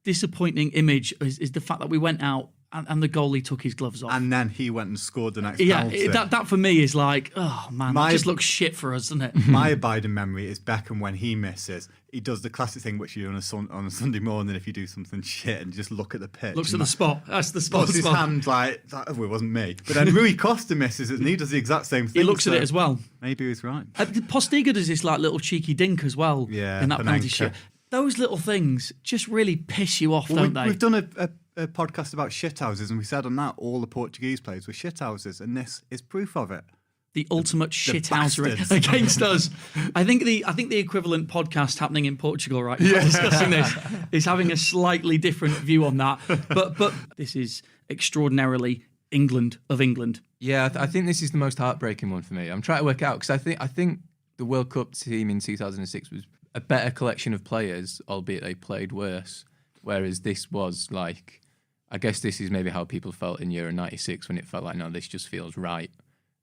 disappointing image is the fact that we went out and the goalie took his gloves off. And then he went and scored the next penalty. That for me is like, oh man, that just looks shit for us, doesn't it? My abiding memory is Beckham when he misses. He does the classic thing which you do on a Sunday morning if you do something shit and just look at the pitch. Looks at the spot. That's the spot. Puts his hand like, it wasn't me. But then Rui Costa misses it and he does the exact same thing. He looks at it as well. Maybe he was right. Postiga does this like little cheeky dink as well in that penalty shoot. Those little things just really piss you off, don't they? We've done a podcast about shithouses, and we said on that all the Portuguese players were shithouses, and this is proof of it. The ultimate shithousery against us. I think the equivalent podcast happening in Portugal right now discussing this is having a slightly different view on that. But this is extraordinarily England of England. Yeah, I think this is the most heartbreaking one for me. I'm trying to work out because I think the World Cup team in 2006 was a better collection of players, albeit they played worse. Whereas this was like, I guess this is maybe how people felt in Euro 96 when it felt like, no, this just feels right.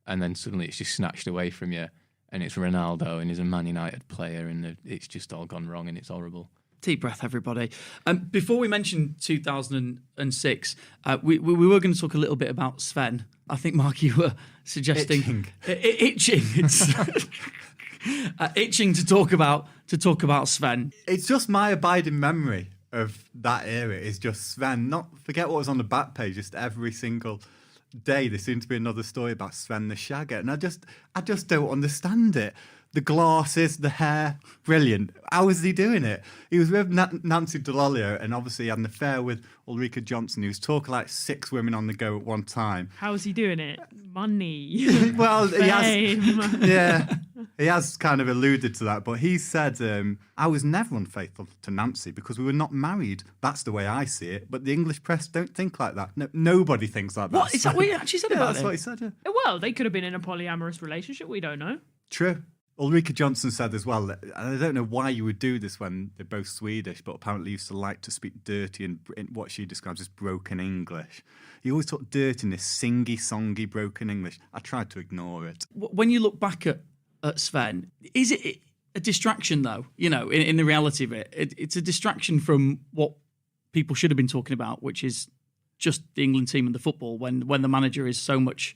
And then suddenly it's just snatched away from you. And it's Ronaldo and he's a Man United player and it's just all gone wrong and it's horrible. Deep breath, everybody. Before we mention 2006, we were going to talk a little bit about Sven. I think, Mark, you were suggesting... Itching. It's... itching to talk about Sven. It's just my abiding memory of that era is just Sven. Forget what was on the back page. Just every single day there seemed to be another story about Sven the Shagger, and I just don't understand it. The glasses, the hair, brilliant. How is he doing it? He was with Nancy Delolio and obviously had an affair with Ulrika Johnson. He was talking like 6 women on the go at one time. How is he doing it? Money. Well, he has kind of alluded to that, but he said, I was never unfaithful to Nancy because we were not married. That's the way I see it. But the English press don't think like that. No, nobody thinks like that. What? Is that what he actually said about it? That's what he said, yeah. Well, they could have been in a polyamorous relationship. We don't know. True. Ulrika Johnson said as well, and I don't know why you would do this when they're both Swedish, but apparently used to like to speak dirty and in what she describes as broken English. He always talked dirty in this singy-songy broken English. I tried to ignore it. When you look back at Sven, is it a distraction though? In the reality of it, it's a distraction from what people should have been talking about, which is just the England team and the football when the manager has so much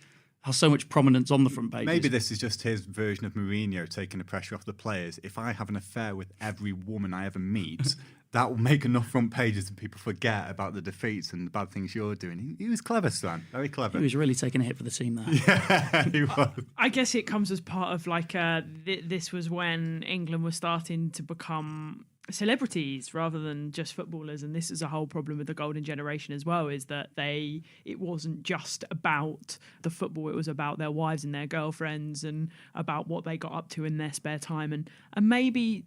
prominence on the front pages. Maybe this is just his version of Mourinho taking the pressure off the players. If I have an affair with every woman I ever meet, that will make enough front pages and people forget about the defeats and the bad things you're doing. He was clever, Sven. Very clever. He was really taking a hit for the team there. Yeah, he was. I guess it comes as part of like this was when England was starting to become celebrities rather than just footballers, and this is a whole problem with the golden generation as well, is that it wasn't just about the football, it was about their wives and their girlfriends and about what they got up to in their spare time, and maybe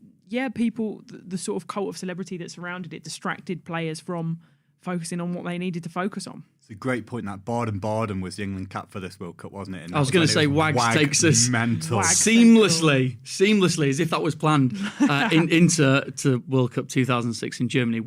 people, the sort of cult of celebrity that surrounded it distracted players from focusing on what they needed to focus on. It's a great point that Bardem was the England cap for this World Cup, wasn't it? And I was going to say Wags takes us mental. seamlessly, as if that was planned into World Cup 2006 in Germany.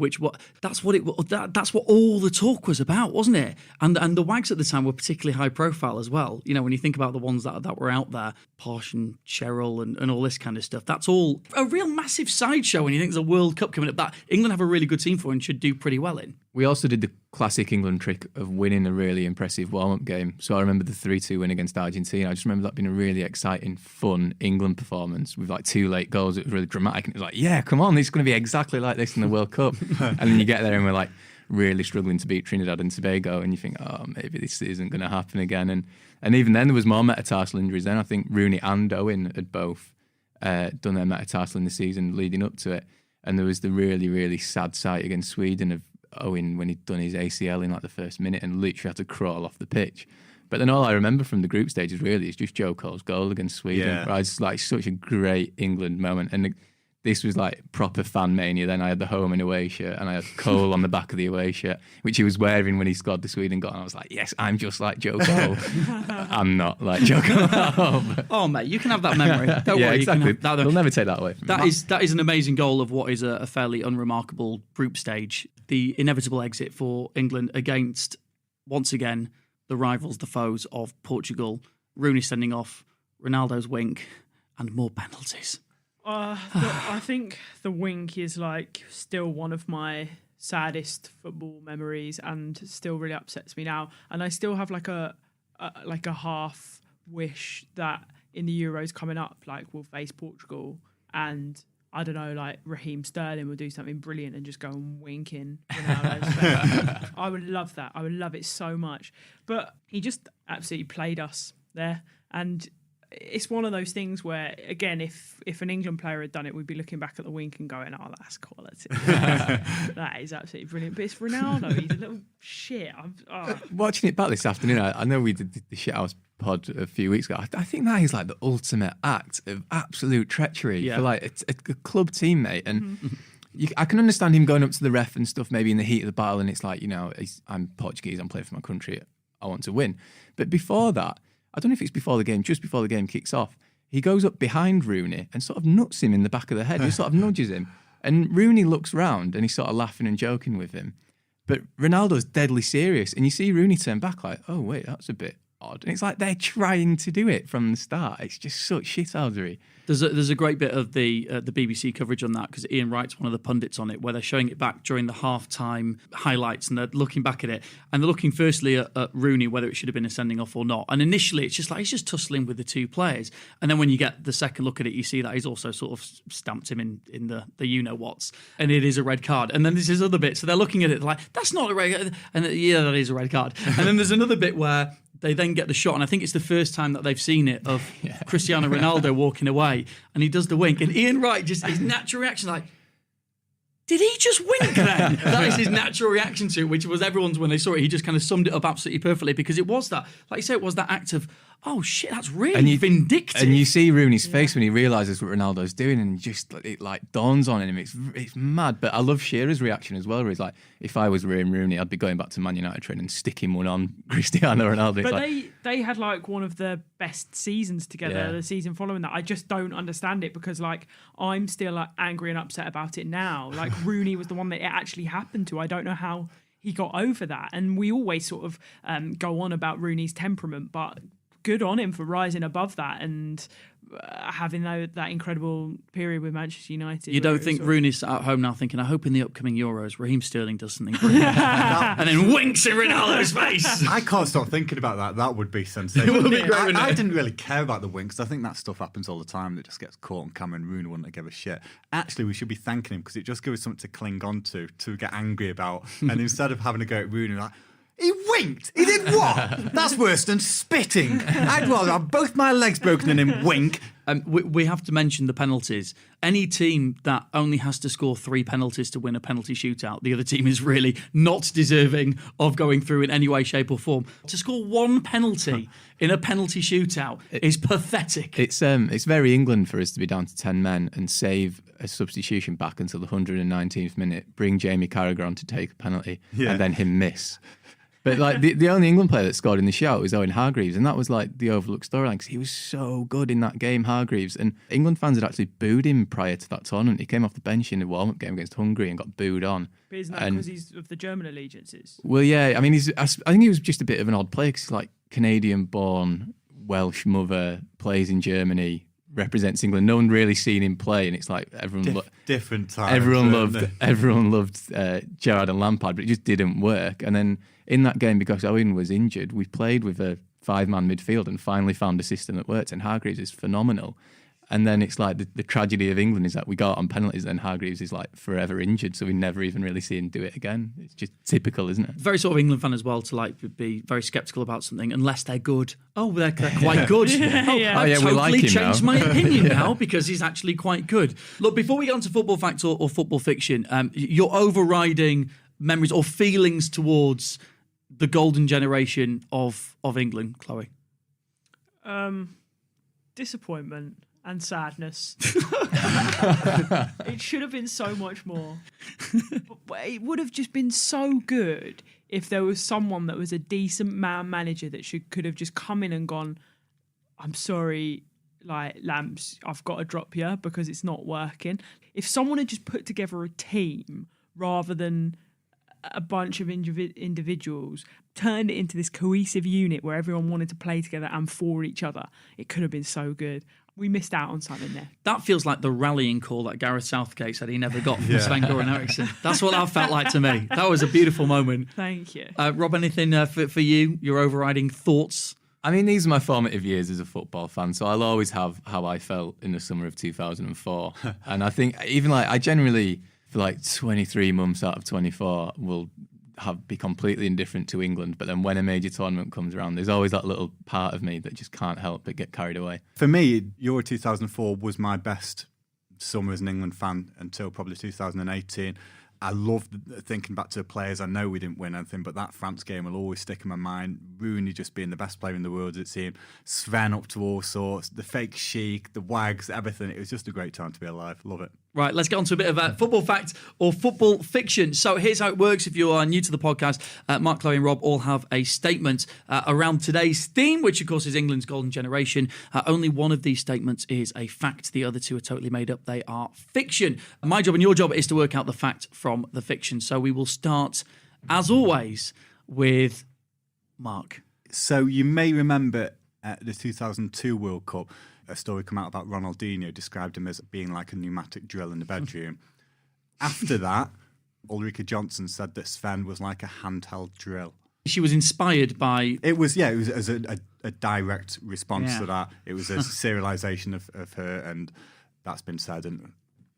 That's what all the talk was about, wasn't it? And the Wags at the time were particularly high profile as well. You know, when you think about the ones that were out there, Posh and Cheryl and all this kind of stuff, that's all a real massive sideshow when you think there's a World Cup coming up that England have a really good team for and should do pretty well in. We also did the classic England trick of winning a really impressive warm-up game. So I remember the 3-2 win against Argentina. I just remember that being a really exciting, fun England performance with like 2 late goals. It was really dramatic. And it was like, yeah, come on, it's going to be exactly like this in the World Cup. And then you get there and we're like really struggling to beat Trinidad and Tobago. And you think, oh, maybe this isn't going to happen again. And even then there was more metatarsal injuries then. I think Rooney and Owen had both done their metatarsal in the season leading up to it. And there was the really, really sad sight against Sweden of Owen when he'd done his ACL in like the first minute and literally had to crawl off the pitch. But then all I remember from the group stages really is just Joe Cole's goal against Sweden. Yeah. Right? It's like such a great England moment. And this was like proper fan mania. Then I had the home and away shirt and I had Cole on the back of the away shirt, which he was wearing when he scored the Sweden goal. And I was like, yes, I'm just like Joe Cole. I'm not like Joe Cole. Oh, mate, you can have that memory. Don't yeah, worry. exactly. You can have that. They'll never take that away from me. That is an amazing goal of what is a fairly unremarkable group stage. The inevitable exit for England against, once again, the rivals, the foes of Portugal. Rooney sending off, Ronaldo's wink, and more penalties. I think the wink is like still one of my saddest football memories and still really upsets me now. And I still have like a half wish that in the Euros coming up, like we'll face Portugal and I don't know, like Raheem Sterling will do something brilliant and just go and wink in Ronaldo's face. I would love that. I would love it so much. But he just absolutely played us there. And it's one of those things where, again, if an England player had done it, we'd be looking back at the wink and going, oh, that's quality. That is absolutely brilliant. But it's Ronaldo. He's a little shit. Watching it back this afternoon, I know we did the Shithouse pod a few weeks ago. I think that is like the ultimate act of absolute treachery for like a club teammate. And I can understand him going up to the ref and stuff, maybe in the heat of the battle, and it's like, you know, I'm Portuguese, I'm playing for my country, I want to win. But before that, I don't know if it's before the game, just before the game kicks off, he goes up behind Rooney and sort of nuts him in the back of the head. He sort of nudges him. And Rooney looks round and he's sort of laughing and joking with him. But Ronaldo's deadly serious. And you see Rooney turn back like, oh, wait, that's a bit odd. And it's like they're trying to do it from the start. It's just such shithousery. There's a great bit of the BBC coverage on that because Ian Wright's one of the pundits on it where they're showing it back during the halftime highlights and they're looking back at it and they're looking firstly at Rooney, whether it should have been a sending off or not. And initially it's just like he's just tussling with the two players. And then when you get the second look at it, you see that he's also sort of stamped him in the you-know-whats. And it is a red card. And then there's this other bit. So they're looking at it like, that's not a red card. And yeah, that is a red card. And then there's another bit where they then get the shot, and I think it's the first time that they've seen it of Cristiano Ronaldo walking away, and he does the wink, and Ian Wright just his natural reaction like, did he just wink then? That is his natural reaction to it, which was everyone's when they saw it. He just kind of summed it up absolutely perfectly because it was that, like you say, it was that act of, oh shit, that's really vindictive. And you see Rooney's face when he realises what Ronaldo's doing, and just it like dawns on him. It's mad. But I love Shearer's reaction as well, where he's like, if I was Rooney, I'd be going back to Man United training and sticking one on Cristiano Ronaldo. But like, they had like one of the best seasons together, the season following that. I just don't understand it because like I'm still like angry and upset about it now. Like Rooney was the one that it actually happened to. I don't know how he got over that. And we always sort of go on about Rooney's temperament, but good on him for rising above that and having that incredible period with Manchester United. You don't think Rooney's at home now thinking, I hope in the upcoming Euros, Raheem Sterling does something brilliant. And then winks in Ronaldo's face. I can't stop thinking about that. That would be sensational. It would be great, I didn't really care about the winks. I think that stuff happens all the time that just gets caught on camera and Rooney wouldn't give a shit. Actually, we should be thanking him because it just gives us something to cling on to get angry about. And instead of having to go at Rooney like, he winked. He did what? That's worse than spitting. I'd rather have both my legs broken than him wink. We have to mention the penalties. Any team that only has to score 3 penalties to win a penalty shootout, the other team is really not deserving of going through in any way, shape or form. To score 1 penalty in a penalty shootout is pathetic. It's very England for us to be down to 10 men and save a substitution back until the 119th minute, bring Jamie Carragher on to take a penalty and then him miss. But like the only England player that scored in the shout was Owen Hargreaves, and that was like the overlooked storyline because he was so good in that game, Hargreaves. And England fans had actually booed him prior to that tournament. He came off the bench in the warm-up game against Hungary and got booed on. But isn't that because he's of the German allegiances? Well, yeah. I mean, I think he was just a bit of an odd player because he's like Canadian-born, Welsh mother, plays in Germany, represents England. No one really seen him play, and it's like everyone different times. Everyone loved Gerrard and Lampard, but it just didn't work. And then in that game, because Owen was injured, we played with a 5-man midfield and finally found a system that worked. And Hargreaves is phenomenal. And then it's like the tragedy of England is that we go out on penalties and Hargreaves is like forever injured, so we never even really see him do it again. It's just typical, isn't it? Very sort of England fan as well to like be very sceptical about something unless they're good. Oh, they're quite good. I've we like totally him changed now. my opinion now because he's actually quite good. Look, before we get on to football facts or football fiction, your overriding memories or feelings towards the golden generation of England, Chloe? Disappointment and sadness. It should have been so much more. But it would have just been so good if there was someone that was a decent manager that could have just come in and gone, I'm sorry, like, Lamps, I've got to drop you because it's not working. If someone had just put together a team rather than a bunch of individuals, turned it into this cohesive unit where everyone wanted to play together and for each other, it could have been so good. We missed out on something there. That feels like the rallying call that Gareth Southgate said he never got from Sven-Göran Eriksson. That's what that felt like to me. That was a beautiful moment. Thank you. Rob, anything for you, your overriding thoughts? I mean, these are my formative years as a football fan, so I'll always have how I felt in the summer of 2004. And I think even like I generally, for like 23 months out of 24, will be completely indifferent to England, but then when a major tournament comes around, there's always that little part of me that just can't help but get carried away. For me, Euro 2004 was my best summer as an England fan until probably 2018. I love thinking back to the players. I know we didn't win anything, but that France game will always stick in my mind. Rooney just being the best player in the world, it seemed. Sven up to all sorts, the fake chic, the wags, everything. It was just a great time to be alive. Love it. Right, let's get on to a bit of a football fact or football fiction. So here's how it works. If you are new to the podcast, Mark, Chloe and Rob all have a statement around today's theme, which of course is England's golden generation. Only one of these statements is a fact. The other two are totally made up. They are fiction. My job and your job is to work out the fact from the fiction. So we will start, as always, with Mark. So you may remember at the 2002 World Cup, a story come out about Ronaldinho, described him as being like a pneumatic drill in the bedroom. After that, Ulrika Johnson said that Sven was like a handheld drill. She was inspired by... It was as a direct response to that. It was a serialisation of her, and that's been said. And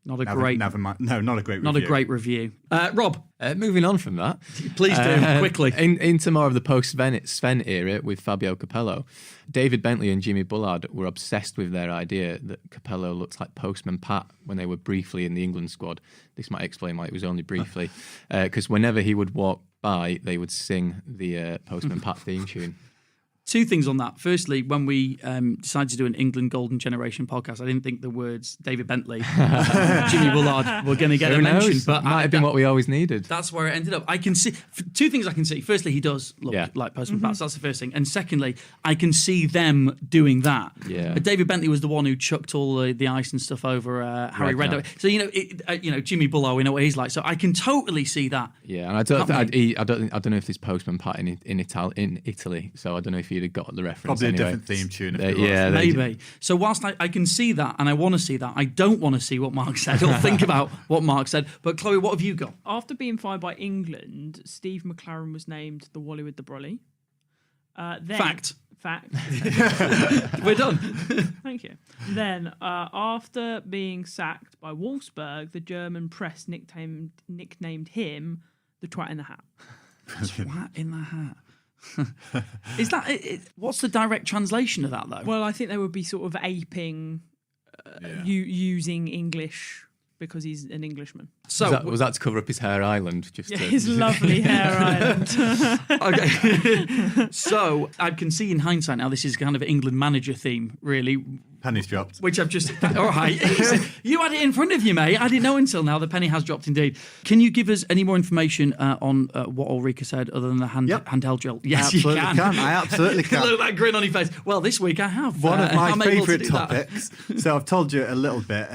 not a great review. Rob, moving on from that, please do quickly into more of the post-Sven era with Fabio Capello. David Bentley and Jimmy Bullard were obsessed with their idea that Capello looked like Postman Pat when they were briefly in the England squad. This might explain why it was only briefly, because whenever he would walk by, they would sing the Postman Pat theme tune. Two things on that. Firstly, when we decided to do an England Golden Generation podcast, I didn't think the words David Bentley, Jimmy Bullard were going to get a mention. But might have been what we always needed. That's where it ended up. I can see two things I can see. Firstly, he does look like Postman Pat. That's the first thing. And secondly, I can see them doing that. Yeah. But David Bentley was the one who chucked all the ice and stuff over Harry Redknapp. So Jimmy Bullard, we know what he's like. So I can totally see that. Yeah, and I don't know if there's Postman Pat in Italy. So I don't know if you'd have got the reference. Probably anyway. a different theme tune. Maybe. So whilst I can see that and I want to see that, I don't want to see what Mark said or think about what Mark said. But Chloe, what have you got? After being fired by England, Steve McLaren was named the Wally with the Brolly. Fact. We're done. Thank you. Then, after being sacked by Wolfsburg, the German press nicknamed him the Twat in the Hat. Twat in the Hat. Is that what's the direct translation of that though? Well, I think they would be sort of aping using English because he's an Englishman. So was that to cover up his hair island? His lovely hair island. Okay. So I can see in hindsight now this is kind of England manager theme, really. Penny's dropped. Which I've just... All right. You had it in front of you, mate. I didn't know until now. The penny has dropped indeed. Can you give us any more information on what Ulrika said other than the handheld drill? Yes, you can. I absolutely can. Look at that grin on your face. Well, this week I have. One of my I'm able to favourite do that. topics. So I've told you a little bit.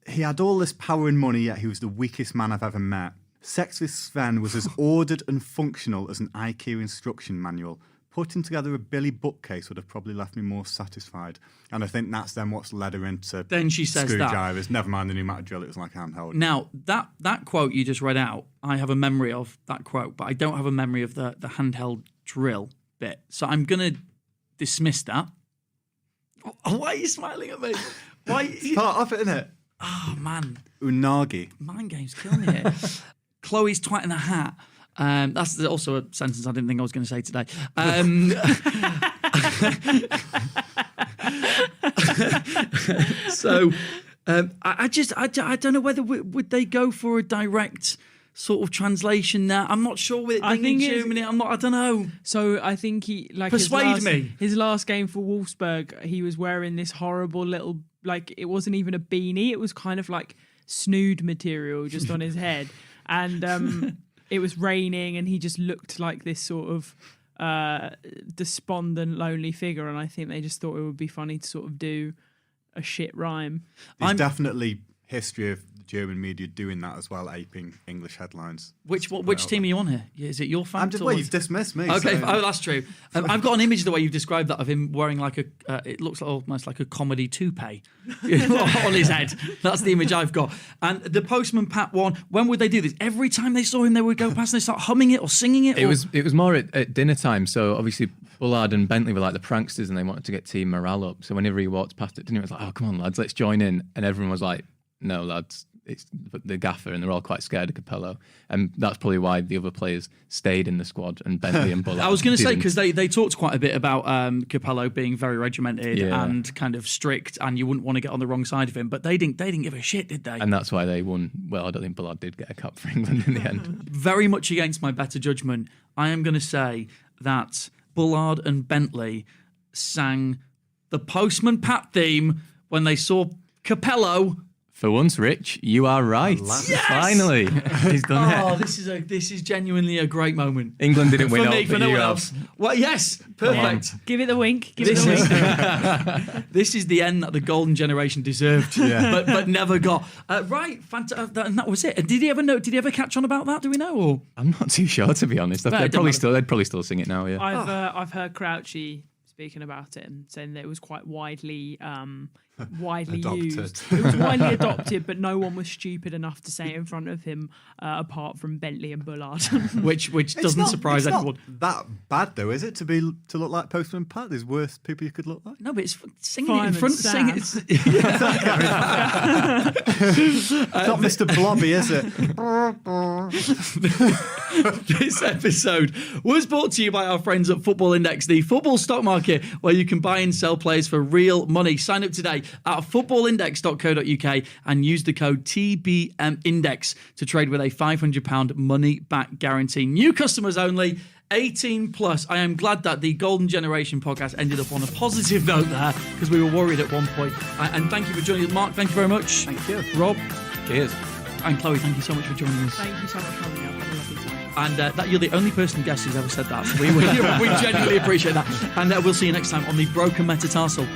He had all this power and money, yet he was the weakest man I've ever met. Sex with Sven was as ordered and functional as an IKEA instruction manual. Putting together a Billy bookcase would have probably left me more satisfied. And I think that's then what's led her into Then she says that. screwdrivers. Never mind the pneumatic drill, it was like handheld. Now, that quote you just read out, I have a memory of that quote, but I don't have a memory of the handheld drill bit. So I'm going to dismiss that. Oh, why are you smiling at me? Why? It's part of it, isn't it? Oh, man. Unagi. Mind games killing me here. Chloe's twat in the hat. That's also a sentence I didn't think I was going to say today. So I don't know whether would they go for a direct sort of translation now. I'm not sure with it being in Germany. I don't know. So I think he Persuade me. His last game for Wolfsburg, he was wearing this horrible little, like, it wasn't even a beanie. It was kind of like snood material just on his head. And it was raining and he just looked like this sort of despondent, lonely figure. And I think they just thought it would be funny to sort of do a shit rhyme. There's definitely history of the German media doing that as well, aping English headlines. Which team are you on here? Is it your fan? Well, you've dismissed me. Okay, so. oh, that's true. I've got an image of the way you've described that of him wearing like it looks almost like a comedy toupee on his head. That's the image I've got. And the Postman Pat one, when would they do this? Every time they saw him, they would go past and they start humming it or singing it? It was more at dinner time. So obviously Bullard and Bentley were like the pranksters and they wanted to get team morale up. So whenever he walked past it, dinner, it was like, oh, come on, lads, let's join in. And everyone was like, no, lads, it's the gaffer, and they're all quite scared of Capello. And that's probably why the other players stayed in the squad and Bentley and Bullard. I was going to say, because they talked quite a bit about Capello being very regimented and kind of strict, and you wouldn't want to get on the wrong side of him. But they didn't give a shit, did they? And that's why they won. Well, I don't think Bullard did get a cap for England in the end. Very much against my better judgment, I am going to say that Bullard and Bentley sang the Postman Pat theme when they saw Capello. For once, Rich, you are right. Yes! Finally, he's done it. Oh, this is genuinely a great moment. England didn't win for me, all, for no one else. Well, yes, perfect. Give it the wink. Give it the wink. This is the end that the golden generation deserved, but never got. Right, fantastic. And that was it. Did he ever know? Did he ever catch on about that? Do we know? Or? I'm not too sure, to be honest. They'd probably still sing it now. Yeah, I've heard Crouchy speaking about it and saying that it was quite widely used. It was widely adopted, but no one was stupid enough to say it in front of him, apart from Bentley and Bullard. which doesn't surprise anyone. That bad though, is it? To look like Postman Pat? There's worse people you could look like. No, but it's singing it in front. Sing it. Not Mr. Blobby, is it? This episode was brought to you by our friends at Football Index, the football stock market where you can buy and sell players for real money. Sign up today at footballindex.co.uk and use the code TBMINDEX to trade with a £500 money back guarantee. New customers only. 18 plus. I am glad that the Golden Generation podcast ended up on a positive note there because we were worried at one point. And thank you for joining us, Mark. Thank you very much. Thank you, Rob. Cheers. And Chloe, thank you so much for joining us. Thank you so much for having me. I've had a lovely time. And that you're the only person guest who's ever said that. We genuinely appreciate that. And we'll see you next time on the Broken Metatarsal.